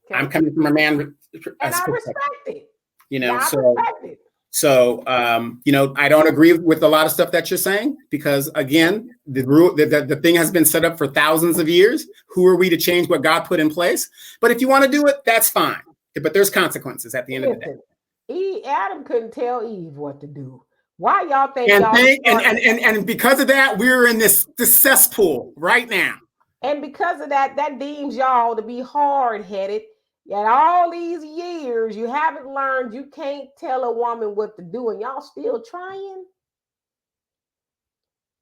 B: Okay. I'm coming from a man.
A: And I respect it.
B: So, I don't agree with a lot of stuff that you're saying because, again, the thing has been set up for thousands of years. Who are we to change what God put in place? But if you want to do it, that's fine. But there's consequences at the end of the
A: day. Adam couldn't tell Eve what to do. Why y'all think
B: and because of that, we're in this cesspool right now.
A: And because of that deems y'all to be hard-headed. Yet all these years, you haven't learned you can't tell a woman what to do, and y'all still trying?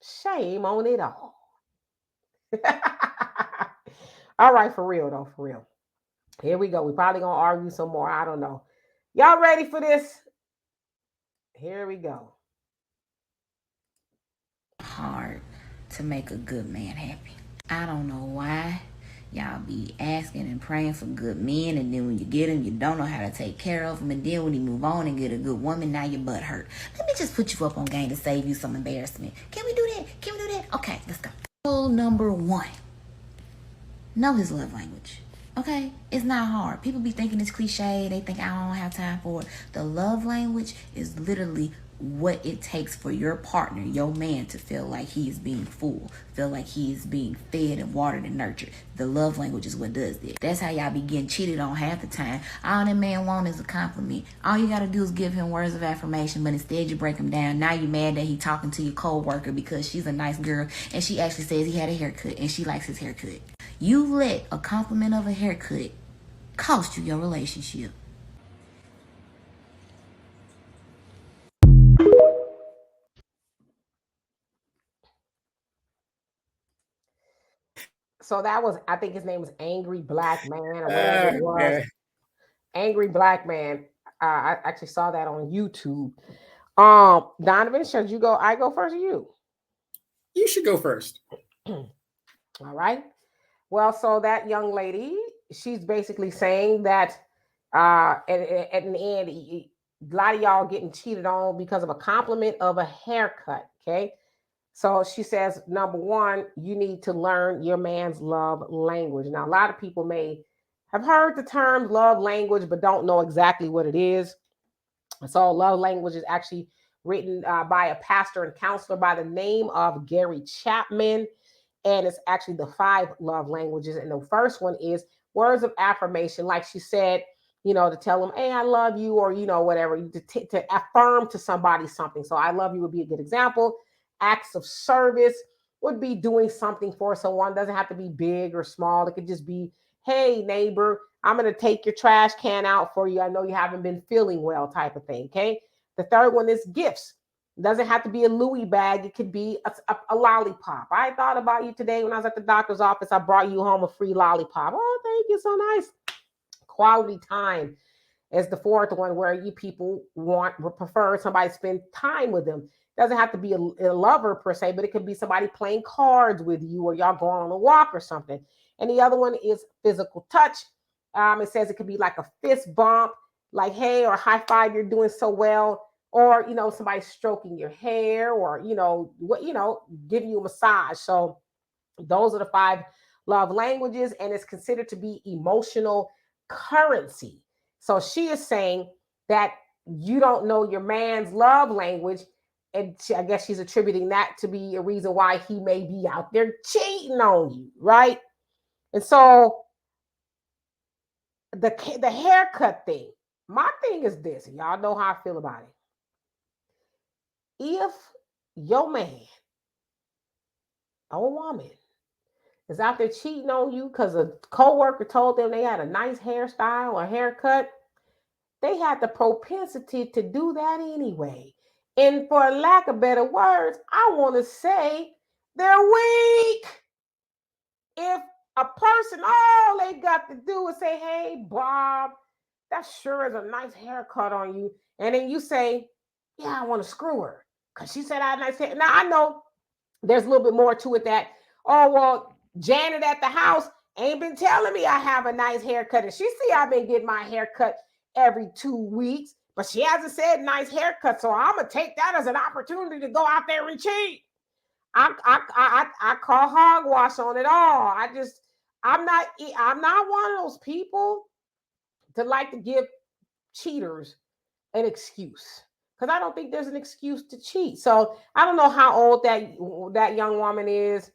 A: Shame on it all. All right, for real, though, for real. Here we go. We're probably going to argue some more. I don't know. Y'all ready for this? Here we go.
F: Hard to make a good man happy. I don't know why y'all be asking and praying for good men, and then when you get them, you don't know how to take care of them, and then when you move on and get a good woman, now your butt hurt. Let me just put you up on game to save you some embarrassment. Can we do that? Can we do that? Okay, let's go. Rule number 1. Know his love language. Okay? It's not hard. People be thinking it's cliche. They think I don't have time for it. The love language is literally what it takes for your partner, your man, to feel like he is being full, feel like he is being fed and watered and nurtured. The love language is what does this. That's how y'all be getting cheated on half the time. All that man want is a compliment. All you gotta do is give him words of affirmation, but instead you break him down. Now you mad that he talking to your co-worker because she's a nice girl and she actually says he had a haircut and she likes his haircut. You let a compliment of a haircut cost you your relationship.
A: So that was, I think his name was Angry Black Man or whatever it was. Yeah. Angry Black Man. I actually saw that on YouTube. Donovan, should you go? I go first or you?
B: You should go first.
A: All right. Well, so that young lady, she's basically saying that at the end, a lot of y'all getting cheated on because of a compliment of a haircut. Okay. So she says, number 1, you need to learn your man's love language. Now, a lot of people may have heard the term love language, but don't know exactly what it is. So love language is actually written by a pastor and counselor by the name of Gary Chapman. And it's actually the 5 love languages. And the first one is words of affirmation. Like she said, to tell them, hey, I love you, or, whatever, to affirm to somebody something. So I love you would be a good example. Acts of service would be doing something for someone. It doesn't have to be big or small. It could just be, hey, neighbor, I'm going to take your trash can out for you. I know you haven't been feeling well, type of thing. Okay. The third one is gifts. It doesn't have to be a Louis bag. It could be a lollipop. I thought about you today when I was at the doctor's office. I brought you home a free lollipop. Oh, thank you. So nice. Quality time is the fourth one, where you people prefer somebody to spend time with them. It doesn't have to be a lover per se, but it could be somebody playing cards with you, or y'all going on a walk or something. And the other one is physical touch. It says it could be like a fist bump, like, hey, or high five, you're doing so well. Or, somebody stroking your hair, or, giving you a massage. So those are the 5 love languages, and it's considered to be emotional currency. So she is saying that you don't know your man's love language, and I guess she's attributing that to be a reason why he may be out there cheating on you, right? And so the haircut thing, my thing is this, and y'all know how I feel about it. If your man or woman is out there cheating on you because a coworker told them they had a nice hairstyle or haircut, they had the propensity to do that anyway. And for lack of better words, I want to say they're weak. If a person, all they got to do is say, hey, Bob, that sure is a nice haircut on you. And then you say, yeah, I want to screw her because she said I had a nice hair. Now, I know there's a little bit more to it that, oh, well, Janet at the house ain't been telling me I have a nice haircut. And she see I've been getting my haircut every 2 weeks, but she hasn't said nice haircut. So I'm going to take that as an opportunity to go out there and cheat. I call hogwash on it all. I'm not one of those people to like to give cheaters an excuse, because I don't think there's an excuse to cheat. So I don't know how old that young woman is.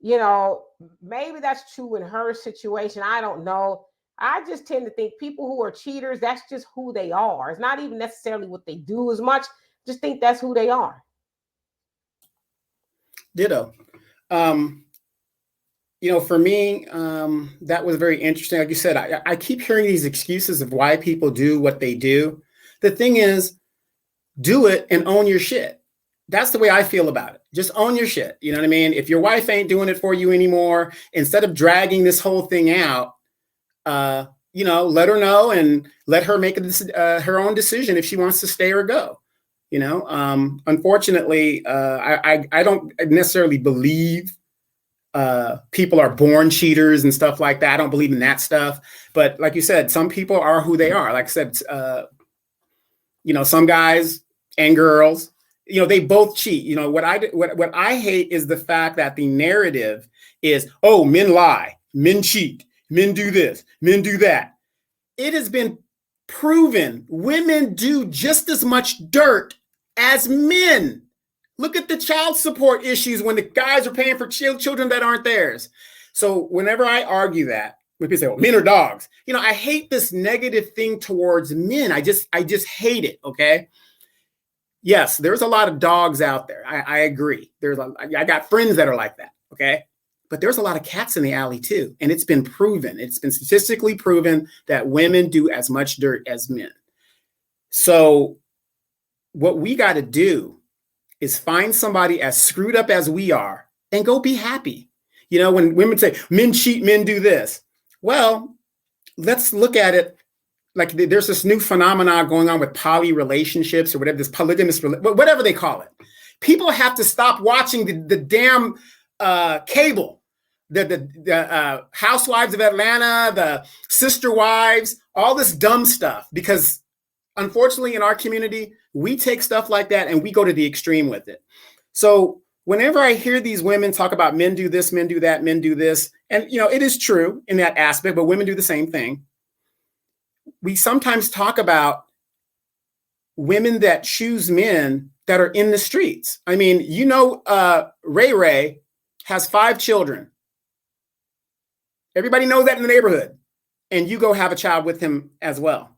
A: You know, maybe that's true in her situation. I don't know. I just tend to think people who are cheaters, that's just who they are. It's not even necessarily what they do as much. Just think that's who they are.
B: Ditto. For me, that was very interesting. Like you said, I keep hearing these excuses of why people do what they do. The thing is, do it and own your shit. That's the way I feel about it. Just own your shit. You know what I mean? If your wife ain't doing it for you anymore, instead of dragging this whole thing out, let her know and let her make her own decision if she wants to stay or go. Unfortunately, I don't necessarily believe people are born cheaters and stuff like that. I don't believe in that stuff. But like you said, some people are who they are. Like I said, some guys and girls, they both cheat. What I hate is the fact that the narrative is, oh, men lie, men cheat, men do this, men do that. It has been proven women do just as much dirt as men. Look at the child support issues when the guys are paying for children that aren't theirs. So whenever I argue that, when people say, well, men are dogs, I hate this negative thing towards men. I just hate it. Okay. Yes, there's a lot of dogs out there. I agree. I got friends that are like that. Okay. But there's a lot of cats in the alley too. And it's been proven. It's been statistically proven that women do as much dirt as men. So what we got to do is find somebody as screwed up as we are and go be happy. When women say men cheat, men do this. Well, let's look at it like there's this new phenomenon going on with poly relationships or whatever, this polygamous, whatever they call it. People have to stop watching the damn cable, the Housewives of Atlanta, the Sister Wives, all this dumb stuff, because unfortunately in our community, we take stuff like that and we go to the extreme with it. So whenever I hear these women talk about men do this, men do that, men do this, and it is true in that aspect, but women do the same thing. We sometimes talk about women that choose men that are in the streets. I mean, Ray Ray has 5 children. Everybody knows that in the neighborhood. And you go have a child with him as well.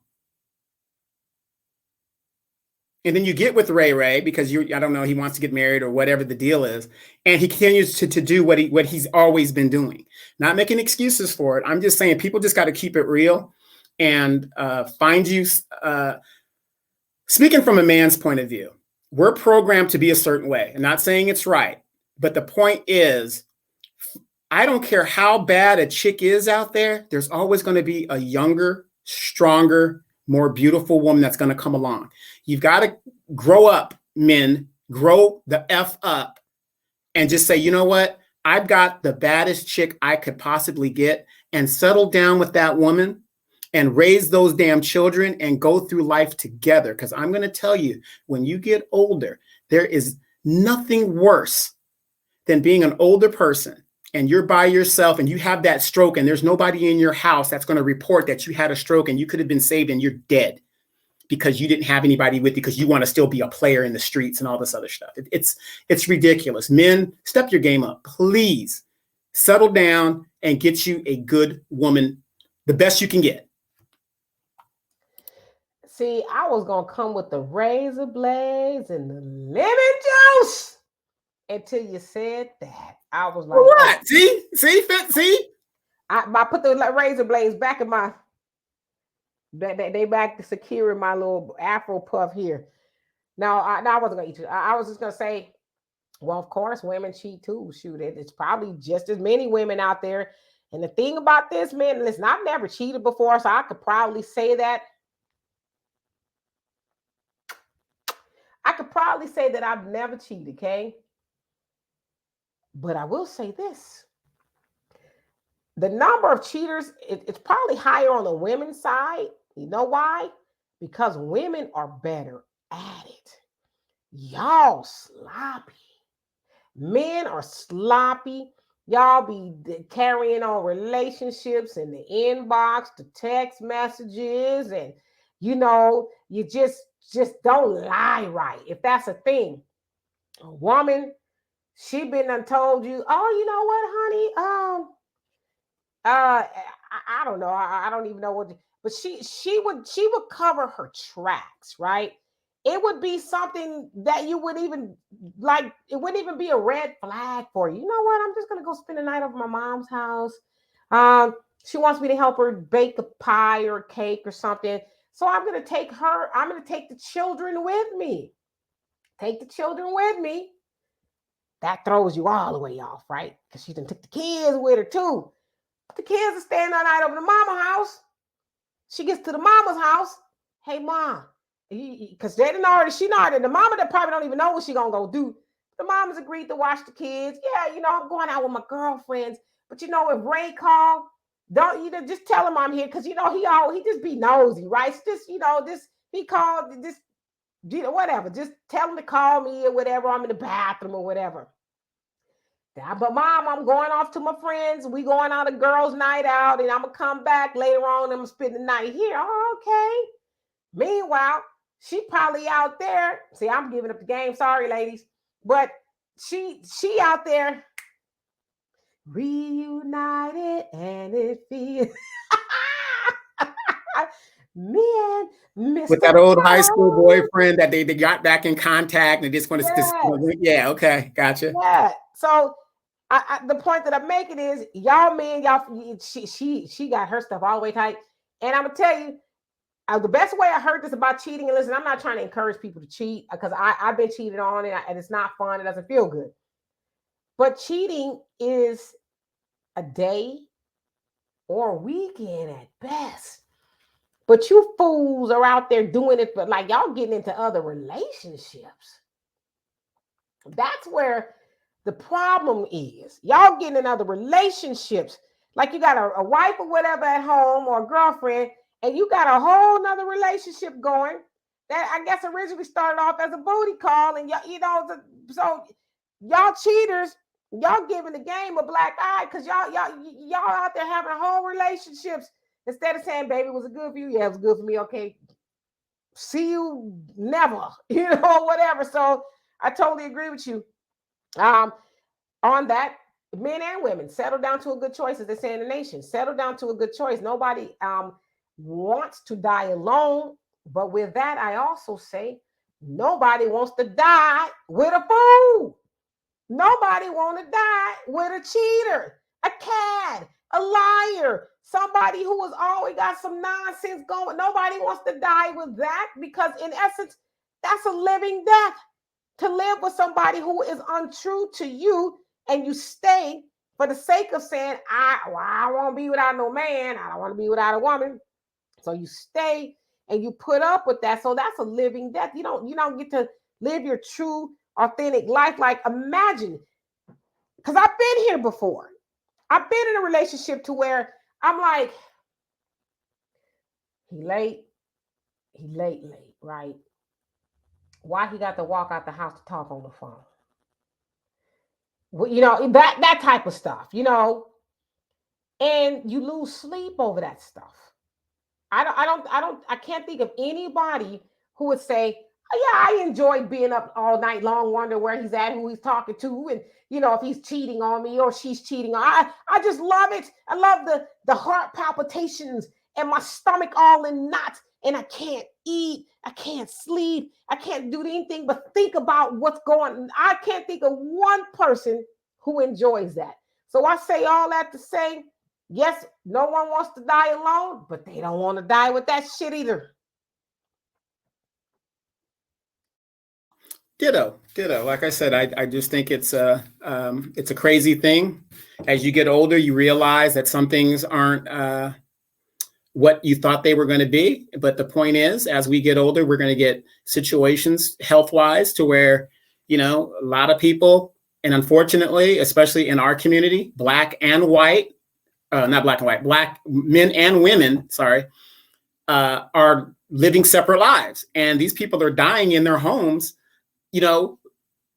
B: And then you get with Ray Ray because I don't know, he wants to get married or whatever the deal is. And he continues to do what he's always been doing. Not making excuses for it. I'm just saying people just got to keep it real and find you. Speaking from a man's point of view, we're programmed to be a certain way. I'm not saying it's right. But the point is, I don't care how bad a chick is out there. There's always going to be a younger, stronger, more beautiful woman that's going to come along. You've got to grow up, men, grow the F up and just say, you know what? I've got the baddest chick I could possibly get, and settle down with that woman and raise those damn children and go through life together. Because I'm going to tell you, when you get older, there is nothing worse than being an older person and you're by yourself and you have that stroke and there's nobody in your house that's going to report that you had a stroke and you could have been saved and you're dead. because you didn't have anybody with you because you want to still be a player in the streets and all this other stuff. It's ridiculous. Men, step your game up, please. Settle down and get you a good woman, the best you can get.
A: See, I was gonna come with the razor blades and the lemon juice until you said that. I was like,
B: what? Oh. See?
A: I put the razor blades back in my. They back to securing my little Afro puff here. Now, I wasn't gonna eat you. I was just gonna say, well, of course, women cheat too. Shoot, it's probably just as many women out there. And the thing about this, man, listen, I've never cheated before, so I could probably say that. I could probably say that I've never cheated, okay? But I will say this. The number of cheaters, it's probably higher on the women's side. You know why? Because women are better at it. Y'all sloppy. Men are sloppy. Y'all be carrying on relationships in the inbox, the text messages, and you just don't lie right. If that's a thing, a woman, she been done told you, oh, you know what, honey? I don't know. I don't even know what, but she would cover her tracks, right? It would be something that you would even like. It wouldn't even be a red flag for you. You know what? I'm just gonna go spend the night over my mom's house. She wants me to help her bake a pie or a cake or something. So I'm gonna take the children with me. Take the children with me. That throws you all the way off, right? Because she done took the kids with her too. The kids are staying all night over the mama house. She gets to the mama's house. Hey, mom. Because they didn't already, the mama that probably don't even know what she gonna go do. The mama's agreed to watch the kids. Yeah, I'm going out with my girlfriends. But if Ray call, don't just tell him I'm here because he just be nosy, right? It's just, he called this, whatever. Just tell him to call me or whatever. I'm in the bathroom or whatever. But mom, I'm going off to my friends. We going on a girls' night out, and I'm gonna come back later on. And I'm gonna spend the night here. Oh, okay. Meanwhile, she probably out there. See, I'm giving up the game. Sorry, ladies, but she out there reunited, and it feels me and Mr.
B: With that old high school boyfriend that they got back in contact and just want to. Yeah, okay, gotcha.
A: Yeah. So the point that I'm making is y'all men, she got her stuff all the way tight. And I'm gonna tell you, the best way I heard this about cheating, and listen, I'm not trying to encourage people to cheat because I've been cheated on and it's not fun. It doesn't feel good. But cheating is a day or a weekend at best. But you fools are out there doing it, but like y'all getting into other relationships. That's where the problem is. Y'all getting in other relationships. Like you got a wife or whatever at home or a girlfriend, and you got a whole nother relationship going that I guess originally started off as a booty call. And so y'all cheaters, y'all giving the game a black eye because y'all out there having whole relationships instead of saying, baby, was it good for you? Yeah, it was good for me. Okay. See you never, whatever. So I totally agree with you. On that, men and women, settle down to a good choice, as they say in the nation. Settle down to a good choice. Nobody wants to die alone. But with that, I also say nobody wants to die with a fool. Nobody wants to die with a cheater, a cad, a liar, somebody who has always got some nonsense going. Nobody wants to die with that because, in essence, that's a living death. To live with somebody who is untrue to you and you stay for the sake of saying, I won't be without no man. I don't want to be without a woman. So you stay and you put up with that. So that's a living death. You don't get to live your true, authentic life. Like imagine, because I've been here before. I've been in a relationship to where I'm like, he late, right? Why he got to walk out the house to talk on the phone? Well, that type of stuff, and you lose sleep over that stuff. I can't think of anybody who would say, oh, yeah, I enjoyed being up all night long, wondering where he's at, who he's talking to, and if he's cheating on me or she's cheating on. I just love it. I love the heart palpitations and my stomach all in knots, and I can't eat, I can't sleep, I can't do anything but think about what's going on. I can't think of one person who enjoys that. So I say all that to say, yes, no one wants to die alone, but they don't want to die with that shit either.
B: Ditto. Like I said, I just think it's a crazy thing. As you get older, you realize that some things aren't what you thought they were going to be. But the point is, as we get older, we're going to get situations health-wise to where, a lot of people, and unfortunately, especially in our community, black and white, not black and white, black men and women, are living separate lives. And these people are dying in their homes,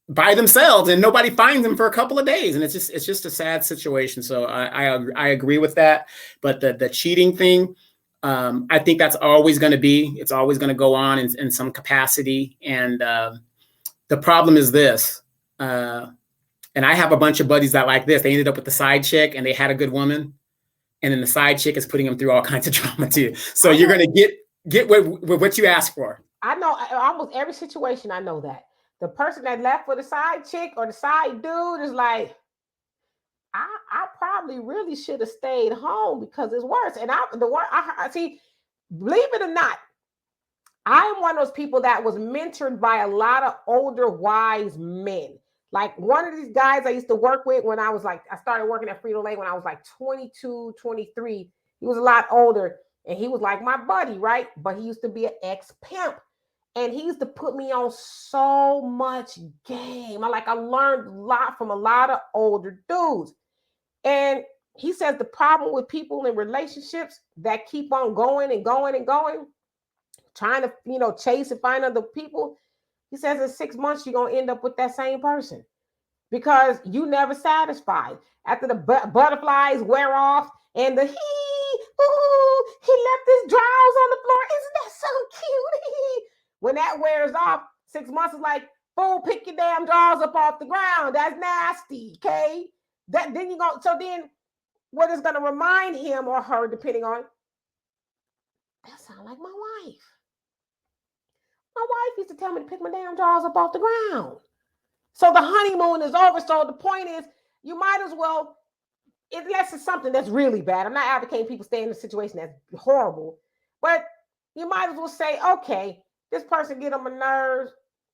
B: by themselves, and nobody finds them for a couple of days. And it's just a sad situation. So I agree with that. But the cheating thing, I think that's always going to be, it's always going to go on in some capacity. And the problem is this, and I have a bunch of buddies that like this. They ended up with the side chick and they had a good woman. And then the side chick is putting them through all kinds of drama too. So you're going to get what you ask for.
A: I know almost every situation. I know that the person that left for the side chick or the side dude is like, I probably really should have stayed home because it's worse. And I see, believe it or not, I'm one of those people that was mentored by a lot of older, wise men. Like one of these guys I used to work with when I started working at Frito-Lay when I was like 22, 23. He was a lot older and he was like my buddy, right? But he used to be an ex-pimp. And he used to put me on so much game. I learned a lot from a lot of older dudes. And he says the problem with people in relationships that keep on going and going and going, trying to, chase and find other people. He says in 6 months, you're going to end up with that same person because you never satisfied. After the butterflies wear off and the he left his drawers on the floor. Isn't that so cute? When that wears off, 6 months is like, fool, pick your damn drawers up off the ground. That's nasty, okay? Then what is going to remind him or her, depending on, that sounds like my wife. My wife used to tell me to pick my damn drawers up off the ground. So the honeymoon is over. So the point is, you might as well, unless it's something that's really bad. I'm not advocating people stay in a situation that's horrible, but you might as well say, okay, this person get on my nerves.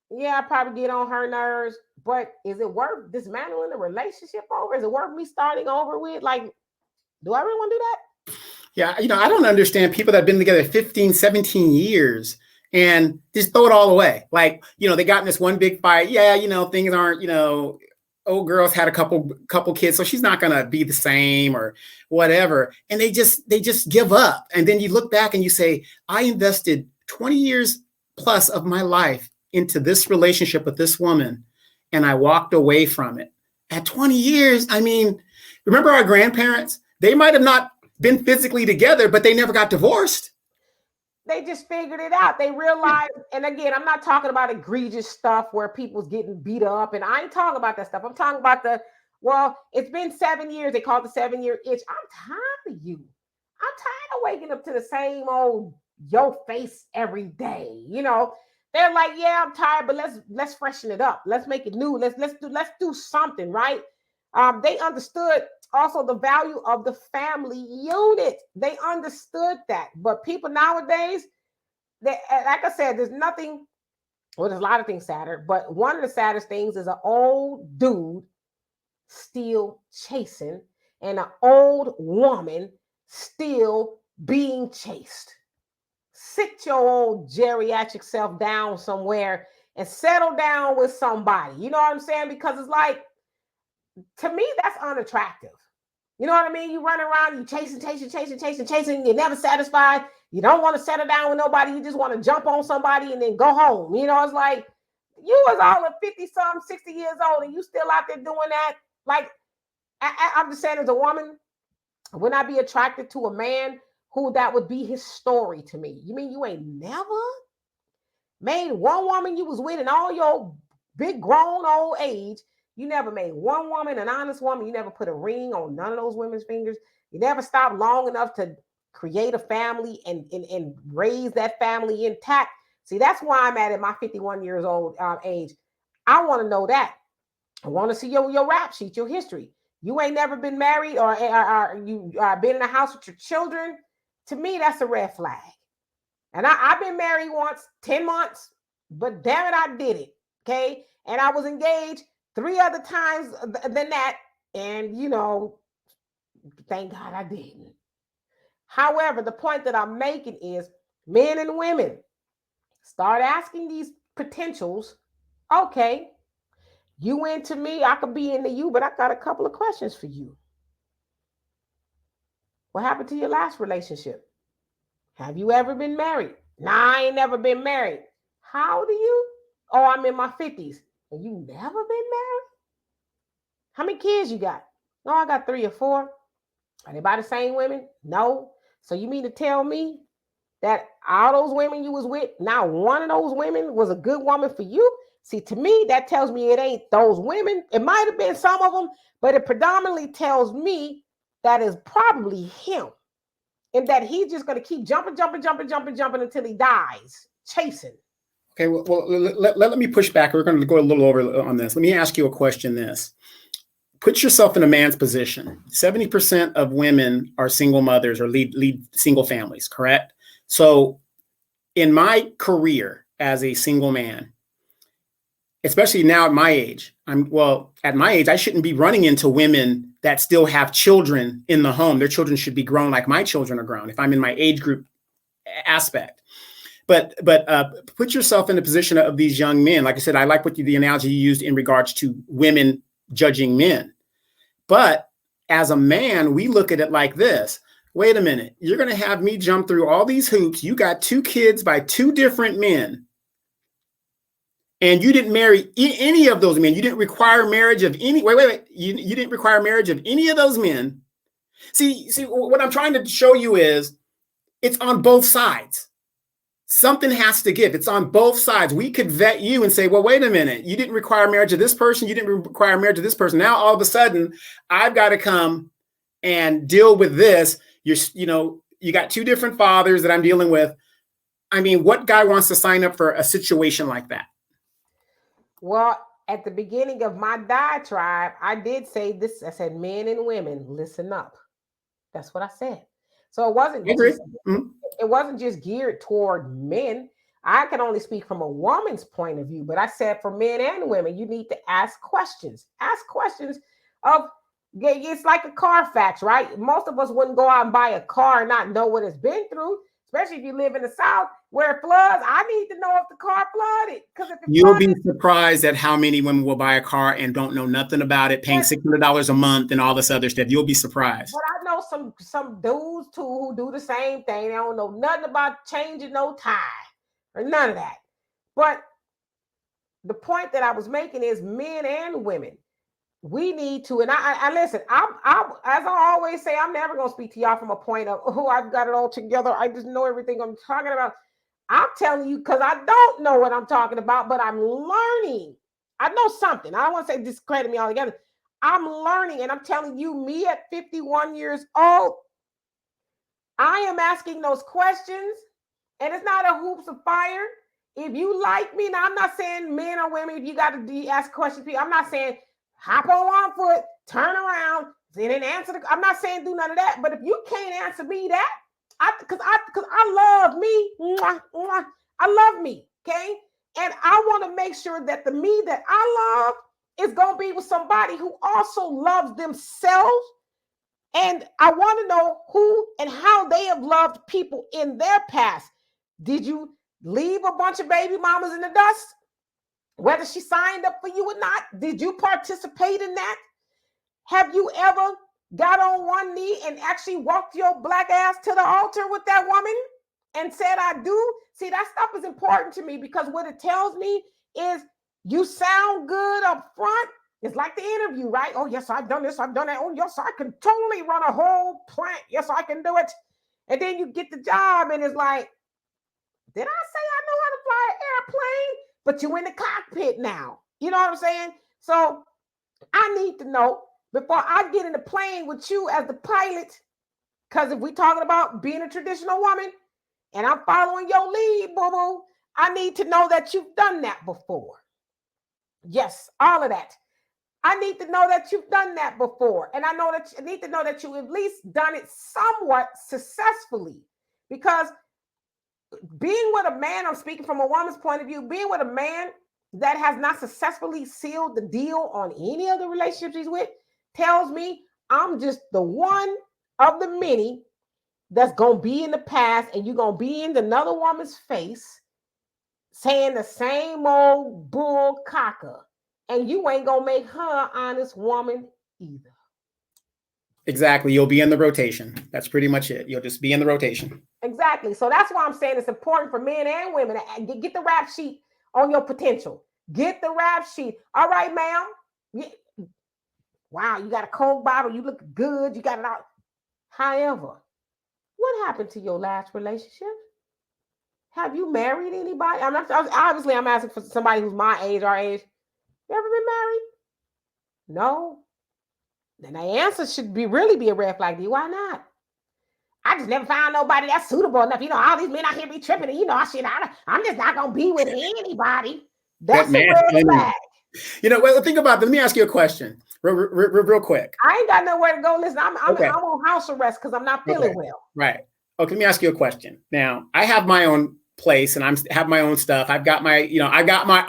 A: Yeah, I probably get on her nerves, but is it worth dismantling the relationship over? Is it worth me starting over with? Like, do I really want to do that?
B: Yeah, I don't understand people that have been together 15, 17 years and just throw it all away. Like, they got in this one big fight. Yeah, things aren't, old girl's had a couple kids, so she's not going to be the same or whatever. And they just give up. And then you look back and you say, I invested 20 years plus of my life into this relationship with this woman, and I walked away from it. At 20 years, remember our grandparents? They might have not been physically together, but they never got divorced.
A: They just figured it out. They realized, and again, I'm not talking about egregious stuff where people's getting beat up, and I ain't talking about that stuff. I'm talking about it's been 7 years. They call it the 7-year itch. I'm tired of you. I'm tired of waking up to the same old yo face every day. They're like, yeah, I'm tired, but let's freshen it up. Let's make it new. Let's do something, right? They understood also the value of the family unit. They understood that. But people nowadays, like I said, there's a lot of things sadder, but one of the saddest things is an old dude still chasing and an old woman still being chased. Sit your old geriatric self down somewhere and settle down with somebody. You know what I'm saying? Because it's like, to me, that's unattractive. You know what I mean? You run around, you chasing, you're never satisfied. You don't want to settle down with nobody. You just want to jump on somebody and then go home. It's like, you was all of 50-some, 60 years old, and you still out there doing that. Like, I'm just saying, as a woman, would I be attracted to a man who that would be his story to me. You mean you ain't never made one woman you was with in all your big grown old age? You never made one woman an honest woman. You never put a ring on none of those women's fingers. You never stopped long enough to create a family and raise that family intact. See, that's why I'm at my 51 years old age. I want to know that. I want to see your rap sheet, your history. You ain't never been married or you been in a house with your children. To me, that's a red flag. And I've been married once, 10 months, but damn it, I did it. Okay. And I was engaged 3 other times than that. And, you know, thank God I didn't. However, the point that I'm making is men and women start asking these potentials. Okay, you into me, I could be into you, but I got a couple of questions for you. What happened to your last relationship? Have you ever been married? Nah, I ain't never been married. How old are you? Oh, I'm in my 50s. And you never been married? How many kids you got? No, I got 3 or 4. Are they by the same women? No. So you mean to tell me that all those women you was with, not one of those women was a good woman for you? See, to me, that tells me it ain't those women. It might have been some of them, but it predominantly tells me that is probably him. And that he's just going to keep jumping until he dies, chasing.
B: Okay, well let me push back. We're going to go a little over on this. Let me ask you a question. Put yourself in a man's position. 70% of women are single mothers or lead single families, correct? So in my career as a single man, especially now at my age, at my age, I shouldn't be running into women that still have children in the home. Their children should be grown like my children are grown if I'm in my age group aspect. But put yourself in the position of these young men. Like I said, I like the analogy you used in regards to women judging men. But as a man, we look at it like this. Wait a minute. You're going to have me jump through all these hoops. You got 2 kids by 2 different men. And you didn't marry any of those men. You didn't require marriage of any. Wait. You didn't require marriage of any of those men. See, what I'm trying to show you is it's on both sides. Something has to give. It's on both sides. We could vet you and say, well, wait a minute. You didn't require marriage of this person. You didn't require marriage of this person. Now, all of a sudden, I've got to come and deal with this. You got 2 different fathers that I'm dealing with. I mean, what guy wants to sign up for a situation like that?
A: Well, at the beginning of my diatribe, I did say this. I said, men and women, listen up. That's what I said. So it wasn't just geared toward men. I can only speak from a woman's point of view, but I said for men and women, you need to ask questions. Ask questions of, it's like a Carfax, right? Most of us wouldn't go out and buy a car and not know what it's been through, especially if you live in the South where it floods. I need to know if the car flooded. Because if
B: you'll be surprised at how many women will buy a car and don't know nothing about it, paying $600 a month and all this other stuff. You'll be surprised.
A: But I know some dudes too who do the same thing. They don't know nothing about changing no tire or none of that. But the point that I was making is men and women, we need to, and I listen, I as I always say, I'm never going to speak to y'all from a point of, oh, I've got it all together. I just know everything I'm talking about. I'm telling you because I don't know what I'm talking about, but I'm learning. I know something. I don't want to say discredit me altogether. I'm learning, and I'm telling you, me at 51 years old, I am asking those questions, and it's not a hoops of fire. If you like me, now I'm not saying men or women, if you got to ask questions, I'm not saying hop on one foot, turn around, then answer I'm not saying do none of that. But if you can't answer me that, because I love me, I love me, okay? And I want to make sure that the me that I love is going to be with somebody who also loves themselves. And I want to know who and how they have loved people in their past. Did you leave a bunch of baby mamas in the dust? Whether she signed up for you or not, did you participate in that? Have you ever got on one knee and actually walked your black ass to the altar with that woman and said, I do? See, that stuff is important to me because what it tells me is you sound good up front. It's like the interview, right? Oh, yes, I've done this, I've done that. Oh, yes, I can totally run a whole plant. Yes, I can do it. And then you get the job and it's like, did I say I know how to fly an airplane? But you in the cockpit now. You know what I'm saying? So I need to know before I get in the plane with you as the pilot, because if we're talking about being a traditional woman and I'm following your lead, boo-boo, I need to know that you've done that before. Yes, all of that. I need to know that you've done that before. And I need to know that you at least done it somewhat successfully. Because being with a man, I'm speaking from a woman's point of view, being with a man that has not successfully sealed the deal on any of the relationships he's with tells me I'm just the one of the many that's going to be in the past, and you're going to be in another woman's face saying the same old bull cocker, and you ain't going to make her an honest woman either.
B: Exactly. You'll be in the rotation. That's pretty much it. You'll just be in the rotation.
A: Exactly. So that's why I'm saying it's important for men and women to get the rap sheet on your potential. Get the rap sheet. All right, ma'am. Wow, you got a Coke bottle. You look good. You got it out. However, what happened to your last relationship? Have you married anybody? I'm asking for somebody who's my age, our age. You ever been married? No. Then the answer should really be a red flag. Why not? I just never found nobody that's suitable enough. You know, all these men out here be tripping, and I'm just not gonna be with anybody. That's a red flag.
B: You know, well, think about it. Let me ask you a question, real quick.
A: I ain't got nowhere to go. Listen, I'm on house arrest because I'm not feeling well.
B: Right. Okay. Let me ask you a question. Now, I have my own place, and I have my own stuff. I've got my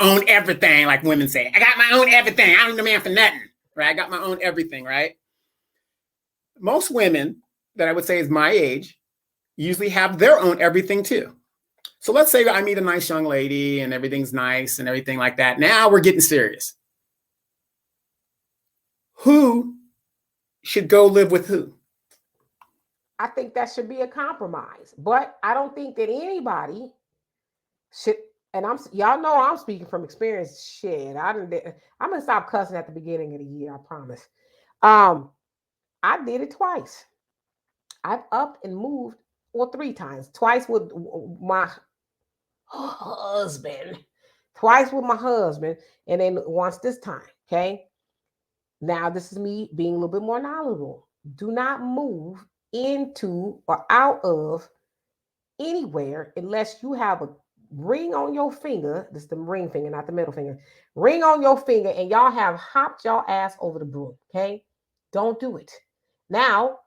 B: own everything, like women say. I got my own everything. I don't need a man for nothing. Right. I got my own everything. Right. Most women that I would say is my age usually have their own everything too. So let's say I meet a nice young lady and everything's nice and everything like that. Now we're getting serious. Who should go live with who?
A: I think that should be a compromise, but I don't think that anybody should. And y'all know I'm speaking from experience. Shit, I'm gonna stop cussing at the beginning of the year. I promise. I did it twice. I've upped and moved, well, 3 times. Twice with my husband, and then once this time. Okay. Now this is me being a little bit more knowledgeable. Do not move into or out of anywhere unless you have a ring on your finger. This is the ring finger, not the middle finger. Ring on your finger, and y'all have hopped your ass over the broom. Okay. Don't do it. Now,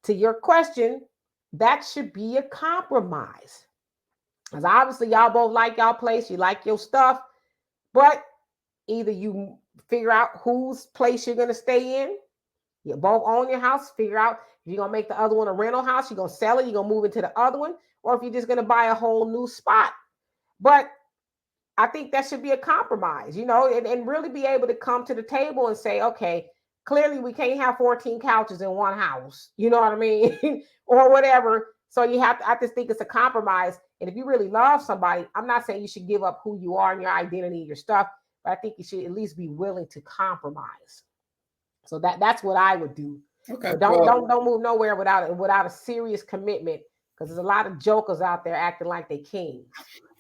A: to your question, that should be a compromise. Because obviously y'all both like y'all place, you like your stuff, but either you figure out whose place you're going to stay in. You both own your house, figure out if you're going to make the other one a rental house, you're going to sell it, you're going to move into the other one, or if you're just going to buy a whole new spot. But I think that should be a compromise, and really be able to come to the table and say, okay, clearly we can't have 14 couches in one house, you know what I mean? Or whatever. So I just think it's a compromise. And if you really love somebody, I'm not saying you should give up who you are and your identity, your stuff, but I think you should at least be willing to compromise. So that's what I would do. Okay. So don't move nowhere without a serious commitment, because there's a lot of jokers out there acting like they kings.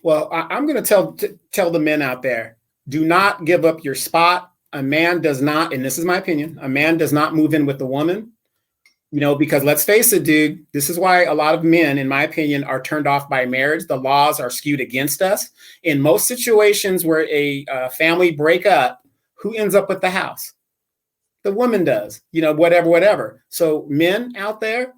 B: Well, I'm going to tell the men out there, do not give up your spot. A man does not, and this is my opinion, a man does not move in with the woman, because let's face it, dude, this is why a lot of men, in my opinion, are turned off by marriage. The laws are skewed against us. In most situations where a family break up, who ends up with the house? The woman does, whatever. So men out there,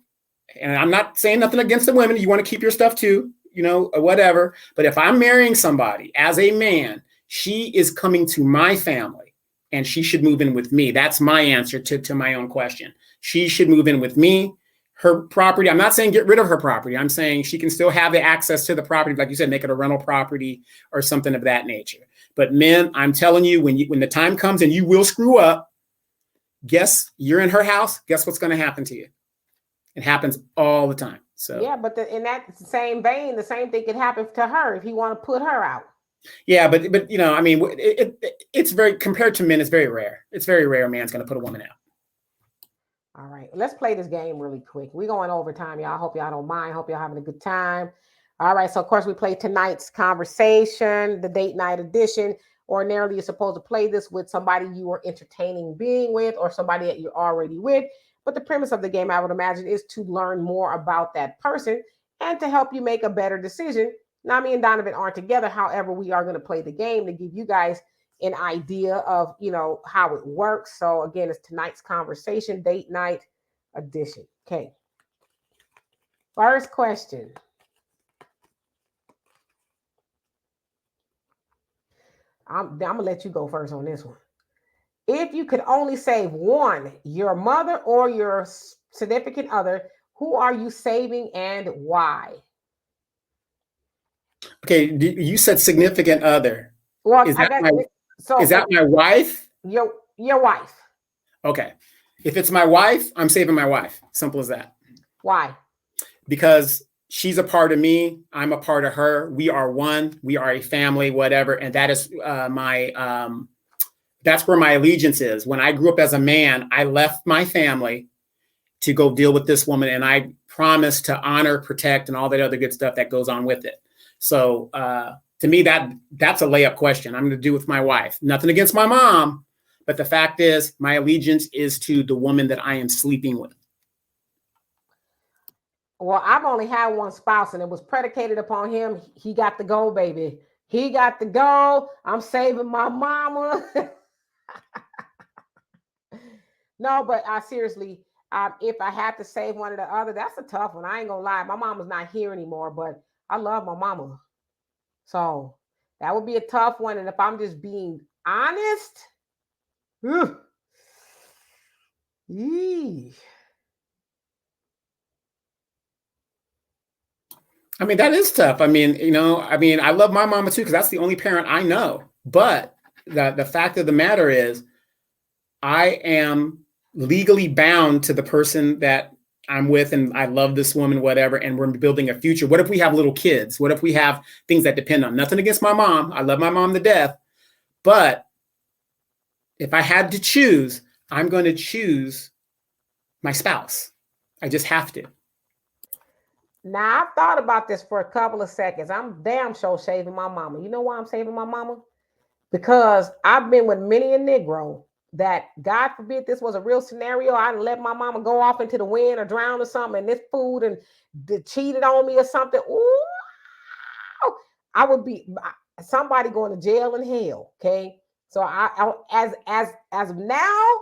B: and I'm not saying nothing against the women. You want to keep your stuff too, whatever. But if I'm marrying somebody as a man, she is coming to my family. And she should move in with me. That's my answer to my own question. She should move in with me. Her property, I'm not saying get rid of her property. I'm saying she can still have the access to the property. Like you said, make it a rental property or something of that nature. But men, I'm telling you, when the time comes and you will screw up, guess you're in her house. Guess what's going to happen to you? It happens all the time. So
A: yeah, but in that same vein, the same thing could happen to her if he want to put her out.
B: Yeah, but I mean, it's very, compared to men, it's very rare. It's very rare a man's going to put a woman out.
A: All right, let's play this game really quick. We're going overtime, y'all. I hope y'all don't mind. Hope y'all having a good time. All right, so of course we play tonight's conversation, the date night edition. Ordinarily, you're supposed to play this with somebody you are entertaining being with or somebody that you're already with. But the premise of the game, I would imagine, is to learn more about that person and to help you make a better decision. Now, me and Donovan aren't together. However, we are going to play the game to give you guys an idea of, how it works. So again, it's tonight's conversation, date night edition. Okay. First question. I'm gonna let you go first on this one. If you could only save one, your mother or your significant other, who are you saving and why?
B: Okay, you said significant other.
A: Well,
B: Is that my wife?
A: Your wife.
B: Okay. If it's my wife, I'm saving my wife. Simple as that.
A: Why?
B: Because she's a part of me. I'm a part of her. We are one. We are a family, whatever. And that is that's where my allegiance is. When I grew up as a man, I left my family to go deal with this woman. And I promised to honor, protect, and all that other good stuff that goes on with it. So to me, that's a layup question. I'm going to do with my wife. Nothing against my mom. But the fact is, my allegiance is to the woman that I am sleeping with.
A: Well, I've only had one spouse, and it was predicated upon him. He got to go, baby. He got to go. I'm saving my mama. No, but seriously, if I had to save one or the other, that's a tough one. I ain't gonna lie. My mama's not here anymore, but I love my mama. So that would be a tough one. And if I'm just being honest,
B: I mean, that is tough. I mean, I love my mama too, because that's the only parent I know. But the fact of the matter is, I am legally bound to the person that I'm with, and I love this woman, whatever, and we're building a future. What if we have little kids? What if we have things that depend on? Nothing against my mom. I love my mom to death. But if I had to choose, I'm going to choose my spouse. I just have to.
A: Now, I've thought about this for a couple of seconds. I'm damn sure saving my mama. You know why I'm saving my mama? Because I've been with many a Negro that, God forbid, this was a real scenario. I'd let my mama go off into the wind or drown or something, and this food and cheated on me or something. Ooh, I would be somebody going to jail and hell. Okay, so as of now,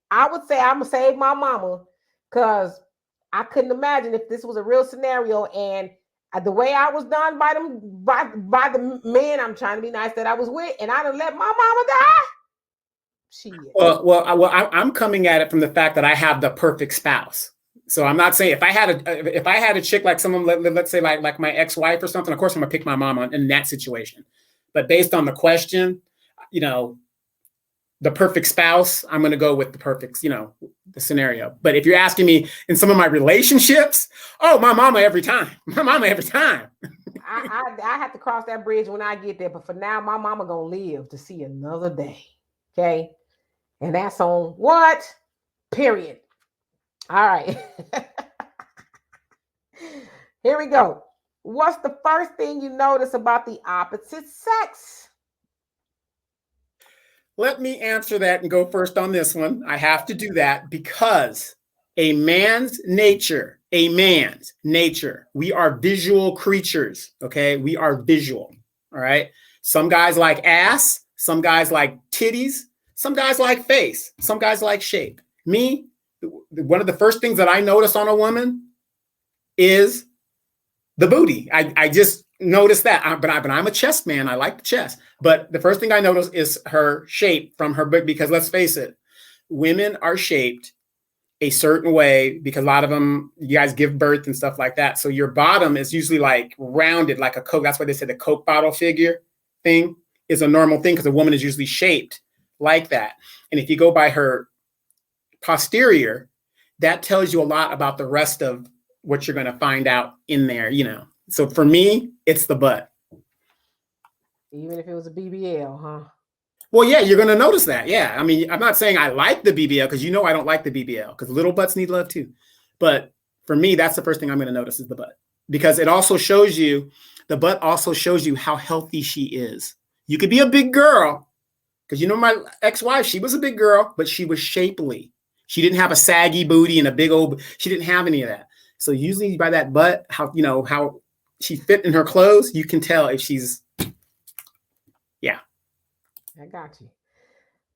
A: I would say I'm gonna save my mama, because I couldn't imagine if this was a real scenario and the way I was done by the men, I'm trying to be nice, that I was with, and I'd have let my mama die. Shit.
B: Well, I'm coming at it from the fact that I have the perfect spouse. So I'm not saying if I had a chick like someone, let's say like my ex-wife or something, of course I'm gonna pick my mom in that situation. But based on the question, the perfect spouse, I'm gonna go with the perfect, the scenario. But if you're asking me in some of my relationships, my mama every time. My mama every time.
A: I have to cross that bridge when I get there. But for now, my mama gonna live to see another day. Okay. And that's on what? Period. All right. Here we go. What's the first thing you notice about the opposite sex?
B: Let me answer that and go first on this one. I have to do that because a man's nature, we are visual creatures, okay? We are visual, all right? Some guys like ass, some guys like titties, some guys like face, some guys like shape. Me, one of the first things that I notice on a woman is the booty. I just noticed that, but I'm a chest man. I like the chest. But the first thing I notice is her shape from her booty, because let's face it, women are shaped a certain way because a lot of them, you guys give birth and stuff like that. So your bottom is usually like rounded like a Coke. That's why they said the Coke bottle figure thing is a normal thing, because a woman is usually shaped like that. And if you go by her posterior, that tells you a lot about the rest of what you're going to find out in there, So for me, it's the butt.
A: Even if it was a BBL, huh?
B: Well, yeah, you're going to notice that. Yeah. I mean, I'm not saying I like the BBL because I don't like the BBL because little butts need love too. But for me, that's the first thing I'm going to notice is the butt, because it also shows you, the butt also shows you how healthy she is. You could be a big girl because, my ex-wife, she was a big girl, but she was shapely. She didn't have a saggy booty and a big old, she didn't have any of that. So usually by that butt, how she fit in her clothes, you can tell if she's, yeah.
A: I got you.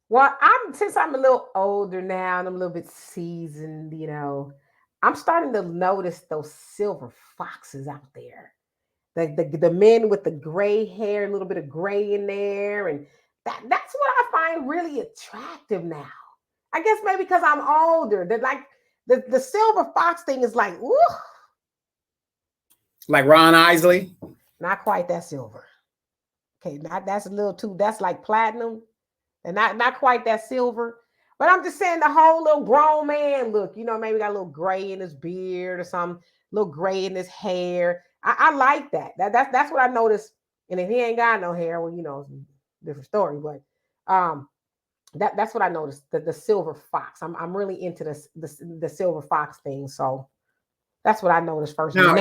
A: Well, since I'm a little older now and I'm a little bit seasoned, I'm starting to notice those silver foxes out there. The men with the gray hair, a little bit of gray in there, and that's what I find really attractive now. I guess maybe because I'm older. That like the silver fox thing is like, ooh.
B: Like Ron Isley?
A: Not quite that silver. Okay, that's a little too, that's like platinum. And not quite that silver. But I'm just saying the whole little grown man look, maybe got a little gray in his beard or something, a little gray in his hair. I like that. That's what I noticed. And if he ain't got no hair, well, it's a different story. But that's what I noticed. The silver fox. I'm really into the silver fox thing. So that's what I noticed first.
B: Now,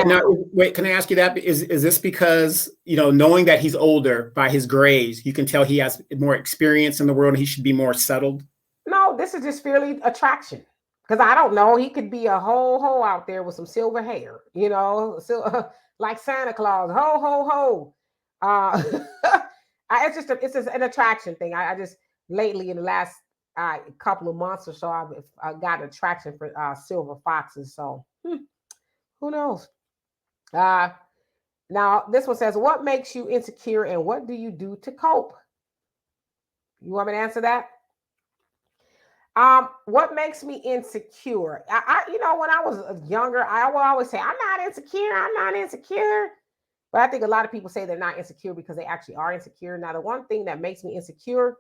B: wait, can I ask you that? Is this because, knowing that he's older by his grays, you can tell he has more experience in the world and he should be more settled?
A: No, this is just purely attraction. Because I don't know, he could be a whole out there with some silver hair, like Santa Claus, ho, ho, ho. It's just an attraction thing. I just lately in the last couple of months or so, I got an attraction for silver foxes. So who knows? Now this one says, what makes you insecure and what do you do to cope? You want me to answer that? What makes me insecure? When I was younger, I would always say, I'm not insecure. But I think a lot of people say they're not insecure because they actually are insecure. Now, the one thing that makes me insecure,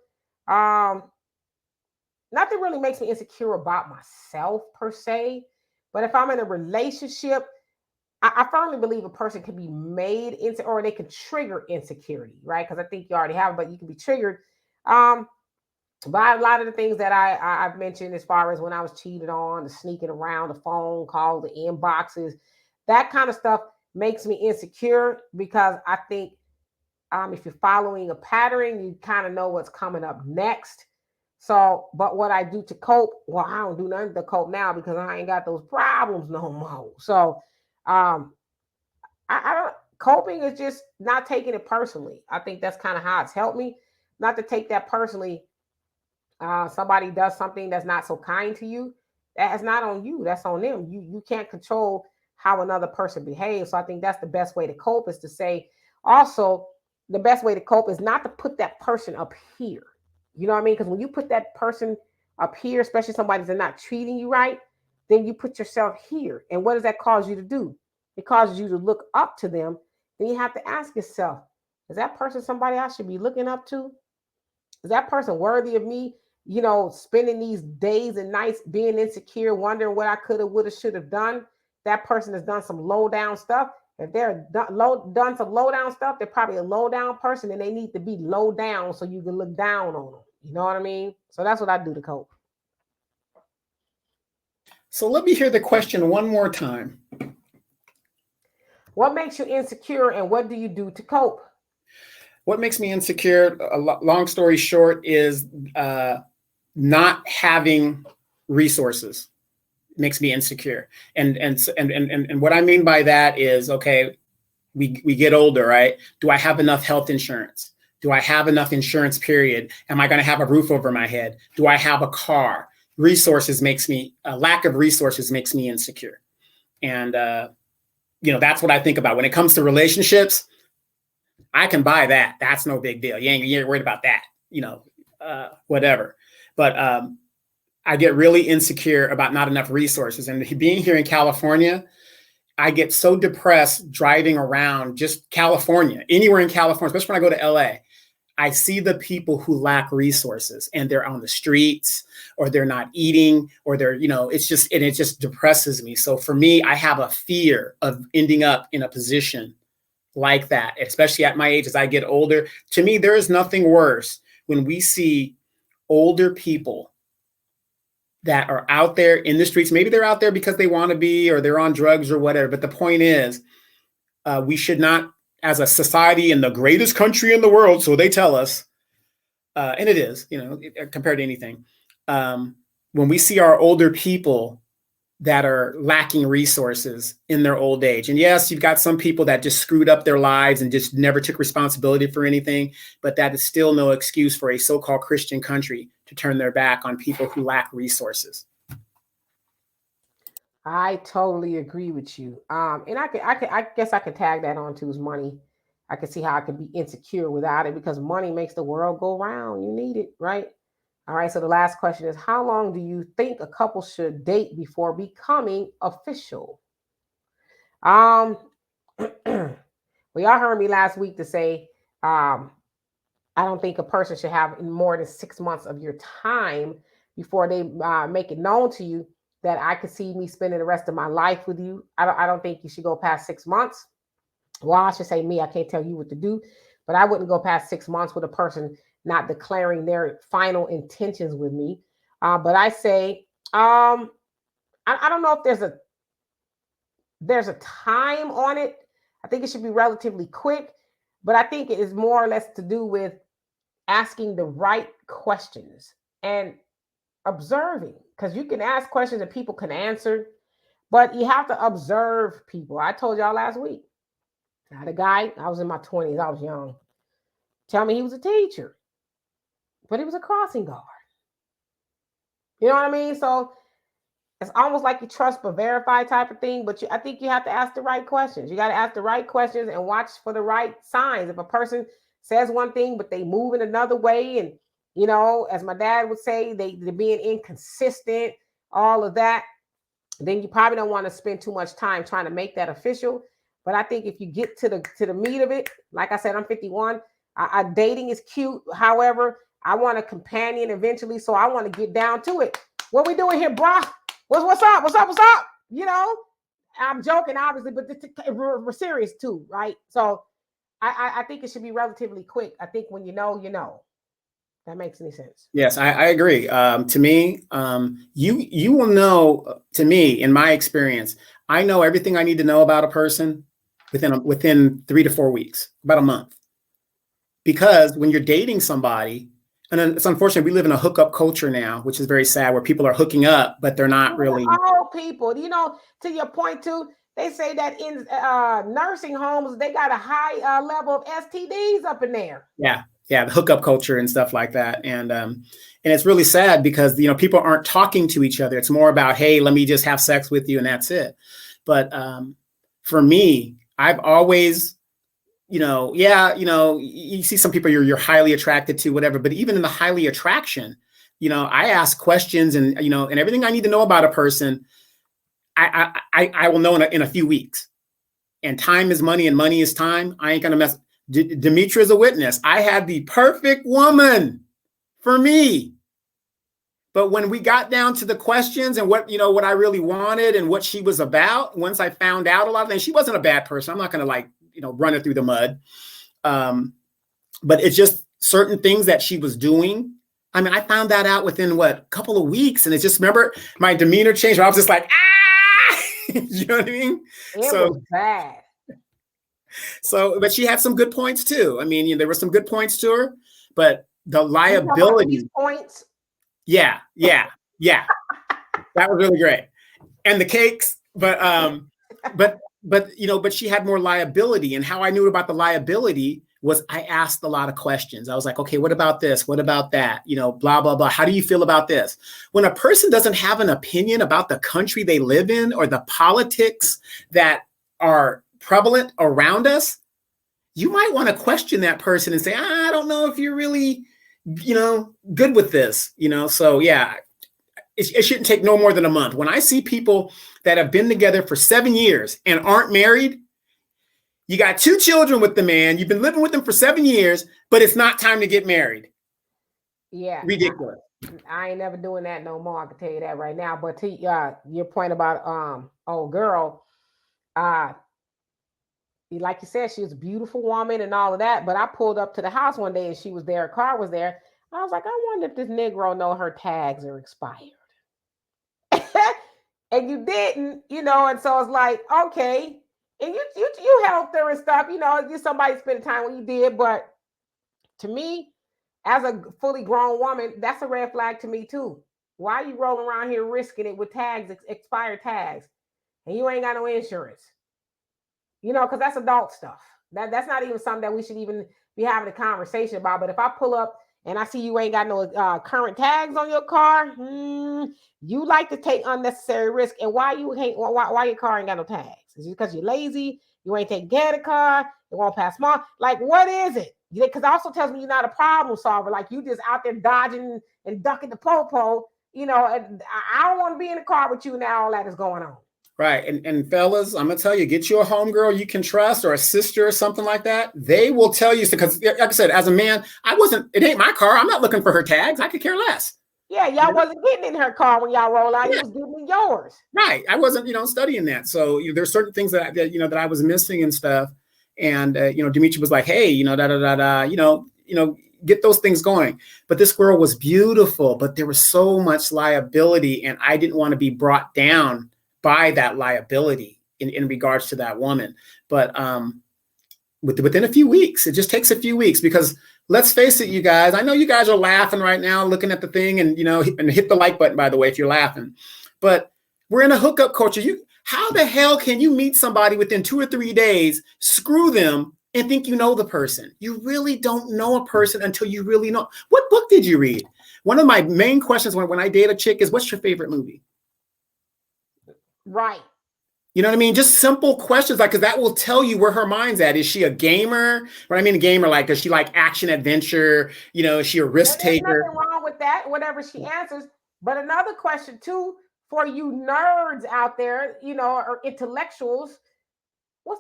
A: nothing really makes me insecure about myself per se. But if I'm in a relationship, I firmly believe a person can be made into, or they can trigger insecurity, right? Because I think you already have it, but you can be triggered by a lot of the things that I've mentioned, as far as when I was cheated on, the sneaking around, the phone calls, the inboxes, that kind of stuff makes me insecure because I think if you're following a pattern, you kind of know what's coming up next. So, but what I do to cope, well, I don't do nothing to cope now because I ain't got those problems no more. So, I don't, coping is just not taking it personally. I think that's kind of how it's helped me, not to take that personally. Somebody does something that's not so kind to you, that's not on you, that's on them. You can't control how another person behaves. So I think that's the best way to cope, is to say, also, the best way to cope is not to put that person up here. You know what I mean? Because when you put that person up here, especially somebody that's not treating you right, then you put yourself here. And what does that cause you to do? It causes you to look up to them. Then you have to ask yourself, is that person somebody I should be looking up to? Is that person worthy of me, spending these days and nights being insecure, wondering what I could have, would have, should have done? That person has done some low down stuff. If they're done some low down stuff, they're probably a low down person, and they need to be low down so you can look down on them. You know what I mean? So that's what I do to cope.
B: So let me hear the question one more time.
A: What makes you insecure and what do you do to cope?
B: What makes me insecure, long story short, is not having resources. Makes me insecure. And what I mean by that is, okay, we get older, right? Do I have enough health insurance? Do I have enough insurance, period? Am I going to have a roof over my head? Do I have a car? Lack of resources makes me insecure. And, that's what I think about. When it comes to relationships, I can buy that. That's no big deal. You ain't worried about that, whatever. But I get really insecure about not enough resources. And being here in California, I get so depressed driving around just California, anywhere in California, especially when I go to LA. I see the people who lack resources and they're on the streets or they're not eating or they're, it just depresses me. So for me, I have a fear of ending up in a position like that, especially at my age, as I get older. To me, there is nothing worse when we see older people that are out there in the streets. Maybe they're out there because they want to be, or they're on drugs or whatever. But the point is, we should not, as a society in the greatest country in the world, so they tell us, and it is, compared to anything, when we see our older people that are lacking resources in their old age. And yes, you've got some people that just screwed up their lives and just never took responsibility for anything, but that is still no excuse for a so-called Christian country to turn their back on people who lack resources.
A: I totally agree with you. And I guess I could tag that on to his money. I could see how I could be insecure without it, because money makes the world go round. You need it, right? All right. So the last question is, how long do you think a couple should date before becoming official? Well, y'all heard me last week to say, I don't think a person should have more than 6 months of your time before they make it known to you that I could see me spending the rest of my life with you. I don't think you should go past 6 months. Well, I should say me. I can't tell you what to do, but I wouldn't go past 6 months with a person not declaring their final intentions with me. But I say, I don't know if there's a time on it. I think it should be relatively quick, but I think it is more or less to do with asking the right questions and observing, because you can ask questions and people can answer, but you have to observe people. I told y'all last week, I had a guy, I was in my 20s, I was young, tell me he was a teacher, but he was a crossing guard. You know what I mean? So it's almost like you trust but verify type of thing, but I think you have to ask the right questions. You got to ask the right questions and watch for the right signs. If a person says one thing, but they move in another way, and, as my dad would say, they're being inconsistent, all of that, then you probably don't want to spend too much time trying to make that official. But I think if you get to the meat of it, like I said, I'm 51. Dating is cute. However, I want a companion eventually, so I want to get down to it. What we doing here, brah? What's up? What's up? I'm joking, obviously, but we're serious too, right? So I think it should be relatively quick. I think when you know. That makes any sense?
B: Yes, I agree. To me, you will know. To me, in my experience, I know everything I need to know about a person within 3 to 4 weeks, about a month. Because when you're dating somebody, and it's unfortunate, we live in a hookup culture now, which is very sad, where people are hooking up, but they're not really.
A: All people, to your point too, they say that in nursing homes, they got a high level of STDs up in there.
B: Yeah, the hookup culture and stuff like that. And it's really sad because, people aren't talking to each other. It's more about, hey, let me just have sex with you and that's it. But for me, I've always, you see some people you're highly attracted to, whatever, but even in the highly attraction, I ask questions and, and everything I need to know about a person, I will know in a few weeks. And time is money and money is time. I ain't going to mess. Demetra is a witness. I had the perfect woman for me. But when we got down to the questions and what I really wanted and what she was about, once I found out a lot of things, she wasn't a bad person. I'm not going to run her through the mud. But it's just certain things that she was doing. I mean, I found that out within a couple of weeks. And it's just, remember, my demeanor changed. I was just like, ah, you know what I mean?
A: It was bad.
B: So, but she had some good points too. I mean, there were some good points to her, but the liability
A: points.
B: Yeah. That was really great. And the cakes, but she had more liability. And how I knew about the liability was I asked a lot of questions. I was like, okay, what about this? What about that? Blah, blah, blah. How do you feel about this? When a person doesn't have an opinion about the country they live in or the politics that are prevalent around us, you might want to question that person and say, I don't know if you're really, good with this, So yeah, it shouldn't take no more than a month. When I see people that have been together for 7 years and aren't married, you got 2 children with the man, you've been living with them for 7 years, but it's not time to get married.
A: Yeah.
B: Ridiculous.
A: I ain't never doing that no more. I can tell you that right now. But to your point about old girl, like you said, she was a beautiful woman and all of that. But I pulled up to the house one day and she was there. Her car was there. I was like, I wonder if this Negro know her tags are expired. And you didn't, and so it's like, okay. And you helped her and stuff, just somebody spent time when you did. But to me, as a fully grown woman, that's a red flag to me too. Why are you rolling around here risking it with tags, expired tags, and you ain't got no insurance? Because that's adult stuff. That's not even something that we should even be having a conversation about. But if I pull up and I see you ain't got no current tags on your car, you like to take unnecessary risk. And why your car ain't got no tags? Is it because you're lazy? You ain't taking care of the car? It won't pass small? Like, what is it? Because it also tells me you're not a problem solver. Like, you just out there dodging and ducking the po-po. And I don't want to be in the car with you and all that is going on.
B: Right. And fellas, I'm going to tell you, get you a homegirl you can trust or a sister or something like that. They will tell you, because like I said, as a man, it ain't my car. I'm not looking for her tags. I could care less.
A: Yeah, y'all wasn't getting in her car when y'all roll out. You was getting in yours.
B: Right. I wasn't, studying that. So there's certain things that I was missing and stuff. And, Demetra was like, hey, get those things going. But this girl was beautiful, but there was so much liability, and I didn't want to be brought down by that liability in regards to that woman. But within a few weeks, it just takes a few weeks, because let's face it, you guys, I know you guys are laughing right now, looking at the thing, and, and hit the like button, by the way, if you're laughing, but we're in a hookup culture. How the hell can you meet somebody within 2 or 3 days, screw them, and think you know the person? You really don't know a person until you really know. What book did you read? One of my main questions when I date a chick is, what's your favorite movie?
A: Right.
B: You know what I mean? Just simple questions, because that will tell you where her mind's at. Is she a gamer? What I mean, a gamer, like, does she like action adventure? Is she a risk taker?
A: There's nothing wrong with that, whatever she answers. But another question too, for you nerds out there, or intellectuals, what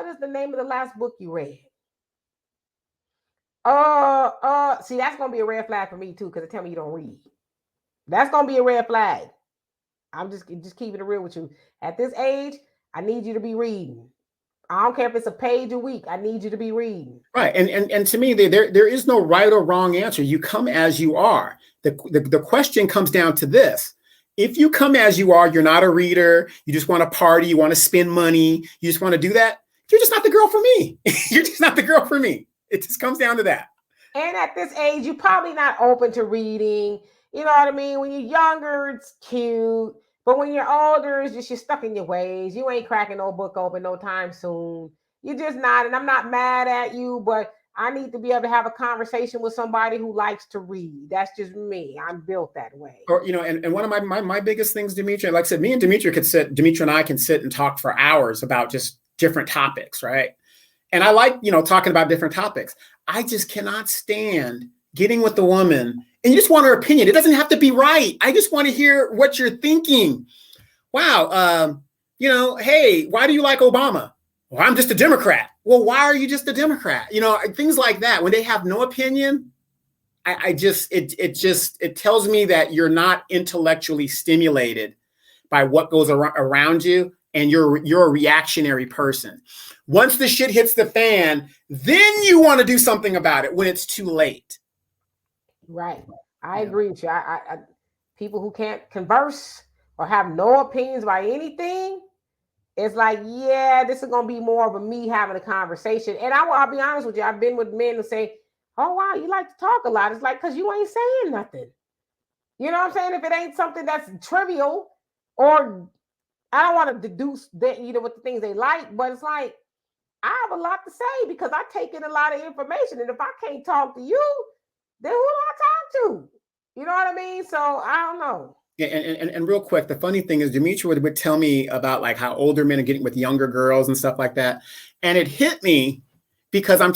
A: is the name of the last book you read? See, that's gonna be a red flag for me too, because it tell me you don't read. That's gonna be a red flag. I'm just keeping it real with you. At this age, I need you to be reading. I don't care if it's a page a week. I need you to be reading.
B: Right. And to me, there is no right or wrong answer. You come as you are. The question comes down to this. If you come as you are, you're not a reader, you just want to party, you want to spend money, you just want to do that, you're just not the girl for me. You're just not the girl for me. It just comes down to that.
A: And at this age, you're probably not open to reading. You know what I mean? When you're younger, it's cute. But when you're older, it's just you're stuck in your ways. You ain't cracking no book open no time soon. You're just not. And I'm not mad at you, but I need to be able to have a conversation with somebody who likes to read. That's just me. I'm built that way.
B: Or, and one of my biggest things, Demetra, like I said, Demetra and I can sit and talk for hours about just different topics, right? And I like, talking about different topics. I just cannot stand getting with the woman and you just want her opinion. It doesn't have to be right. I just want to hear what you're thinking. Wow. Hey, why do you like Obama? Well, I'm just a Democrat. Well, why are you just a Democrat? Things like that. When they have no opinion, it tells me that you're not intellectually stimulated by what goes around you, and you're a reactionary person. Once the shit hits the fan, then you want to do something about it when it's too late.
A: Right. I agree with you. I people who can't converse or have no opinions about anything, it's like, yeah, this is going to be more of a me having a conversation. And I'll be honest with you. I've been with men who say, oh, wow, you like to talk a lot. It's like, because you ain't saying nothing. You know what I'm saying? If it ain't something that's trivial, or I don't want to deduce that, what the things they like, but it's like, I have a lot to say because I take in a lot of information. And if I can't talk to you, then who do I talk to? You know what I mean? So I don't know.
B: Yeah, and real quick, the funny thing is Demetra would tell me about like how older men are getting with younger girls and stuff like that. And it hit me because I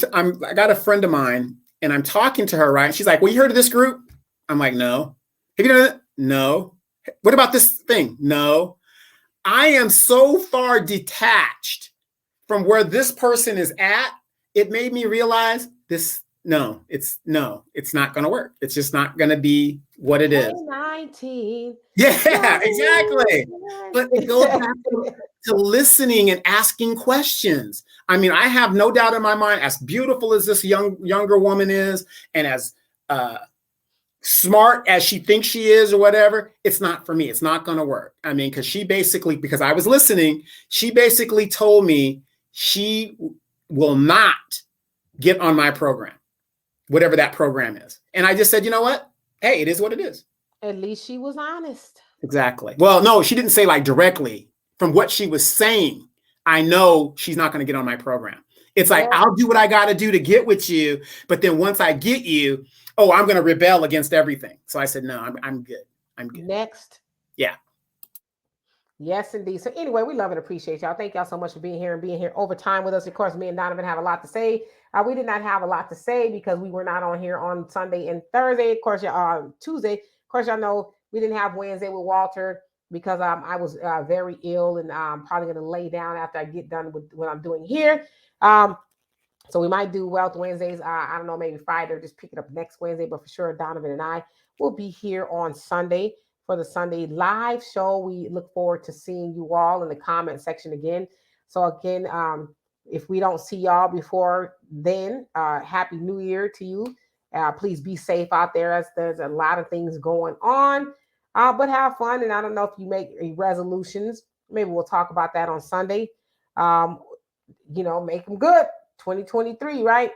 B: got a friend of mine and I'm talking to her, right? She's like, well, you heard of this group? I'm like, no. Have you done it? No. What about this thing? No. I am so far detached from where this person is at. It made me realize it's not going to work. It's just not going to be what it is.
A: 19.
B: Yeah, exactly. But it goes back to listening and asking questions. I mean, I have no doubt in my mind, as beautiful as this younger woman is, and as smart as she thinks she is or whatever, it's not for me. It's not going to work. I mean, because I was listening, she basically told me she will not get on my program, whatever that program is. And I just said, you know what? Hey, it is what it is.
A: At least she was honest.
B: Exactly. Well, no, she didn't say like directly. From what she was saying, I know she's not going to get on my program. It's like, I'll do what I got to do to get with you. But then once I get you, I'm going to rebel against everything. So I said, no, I'm good. I'm good.
A: Next.
B: Yeah.
A: Yes, indeed. So anyway, we love and appreciate y'all. Thank y'all so much for being here over time with us. Of course, me and Donovan have a lot to say. We did not have a lot to say because we were not on here on Sunday and Thursday. Of course, Tuesday. Of course, y'all know we didn't have Wednesday with Walter because I was very ill and I'm probably going to lay down after I get done with what I'm doing here. So we might do Wealth Wednesdays. I don't know, maybe Friday or just pick it up next Wednesday. But for sure, Donovan and I will be here on Sunday for the Sunday live show. We look forward to seeing you all in the comment section again. So again, if we don't see y'all before then, Happy New Year to you. Please be safe out there as there's a lot of things going on. But have fun. And I don't know if you make resolutions. Maybe we'll talk about that on Sunday. Make them good. 2023, right?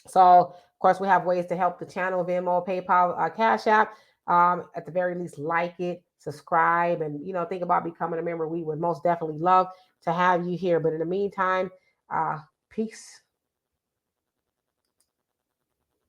A: So, of course, we have ways to help the channel: Venmo, PayPal, Cash App. At the very least, like it, subscribe, and think about becoming a member. We would most definitely love to have you here. But in the meantime, peace.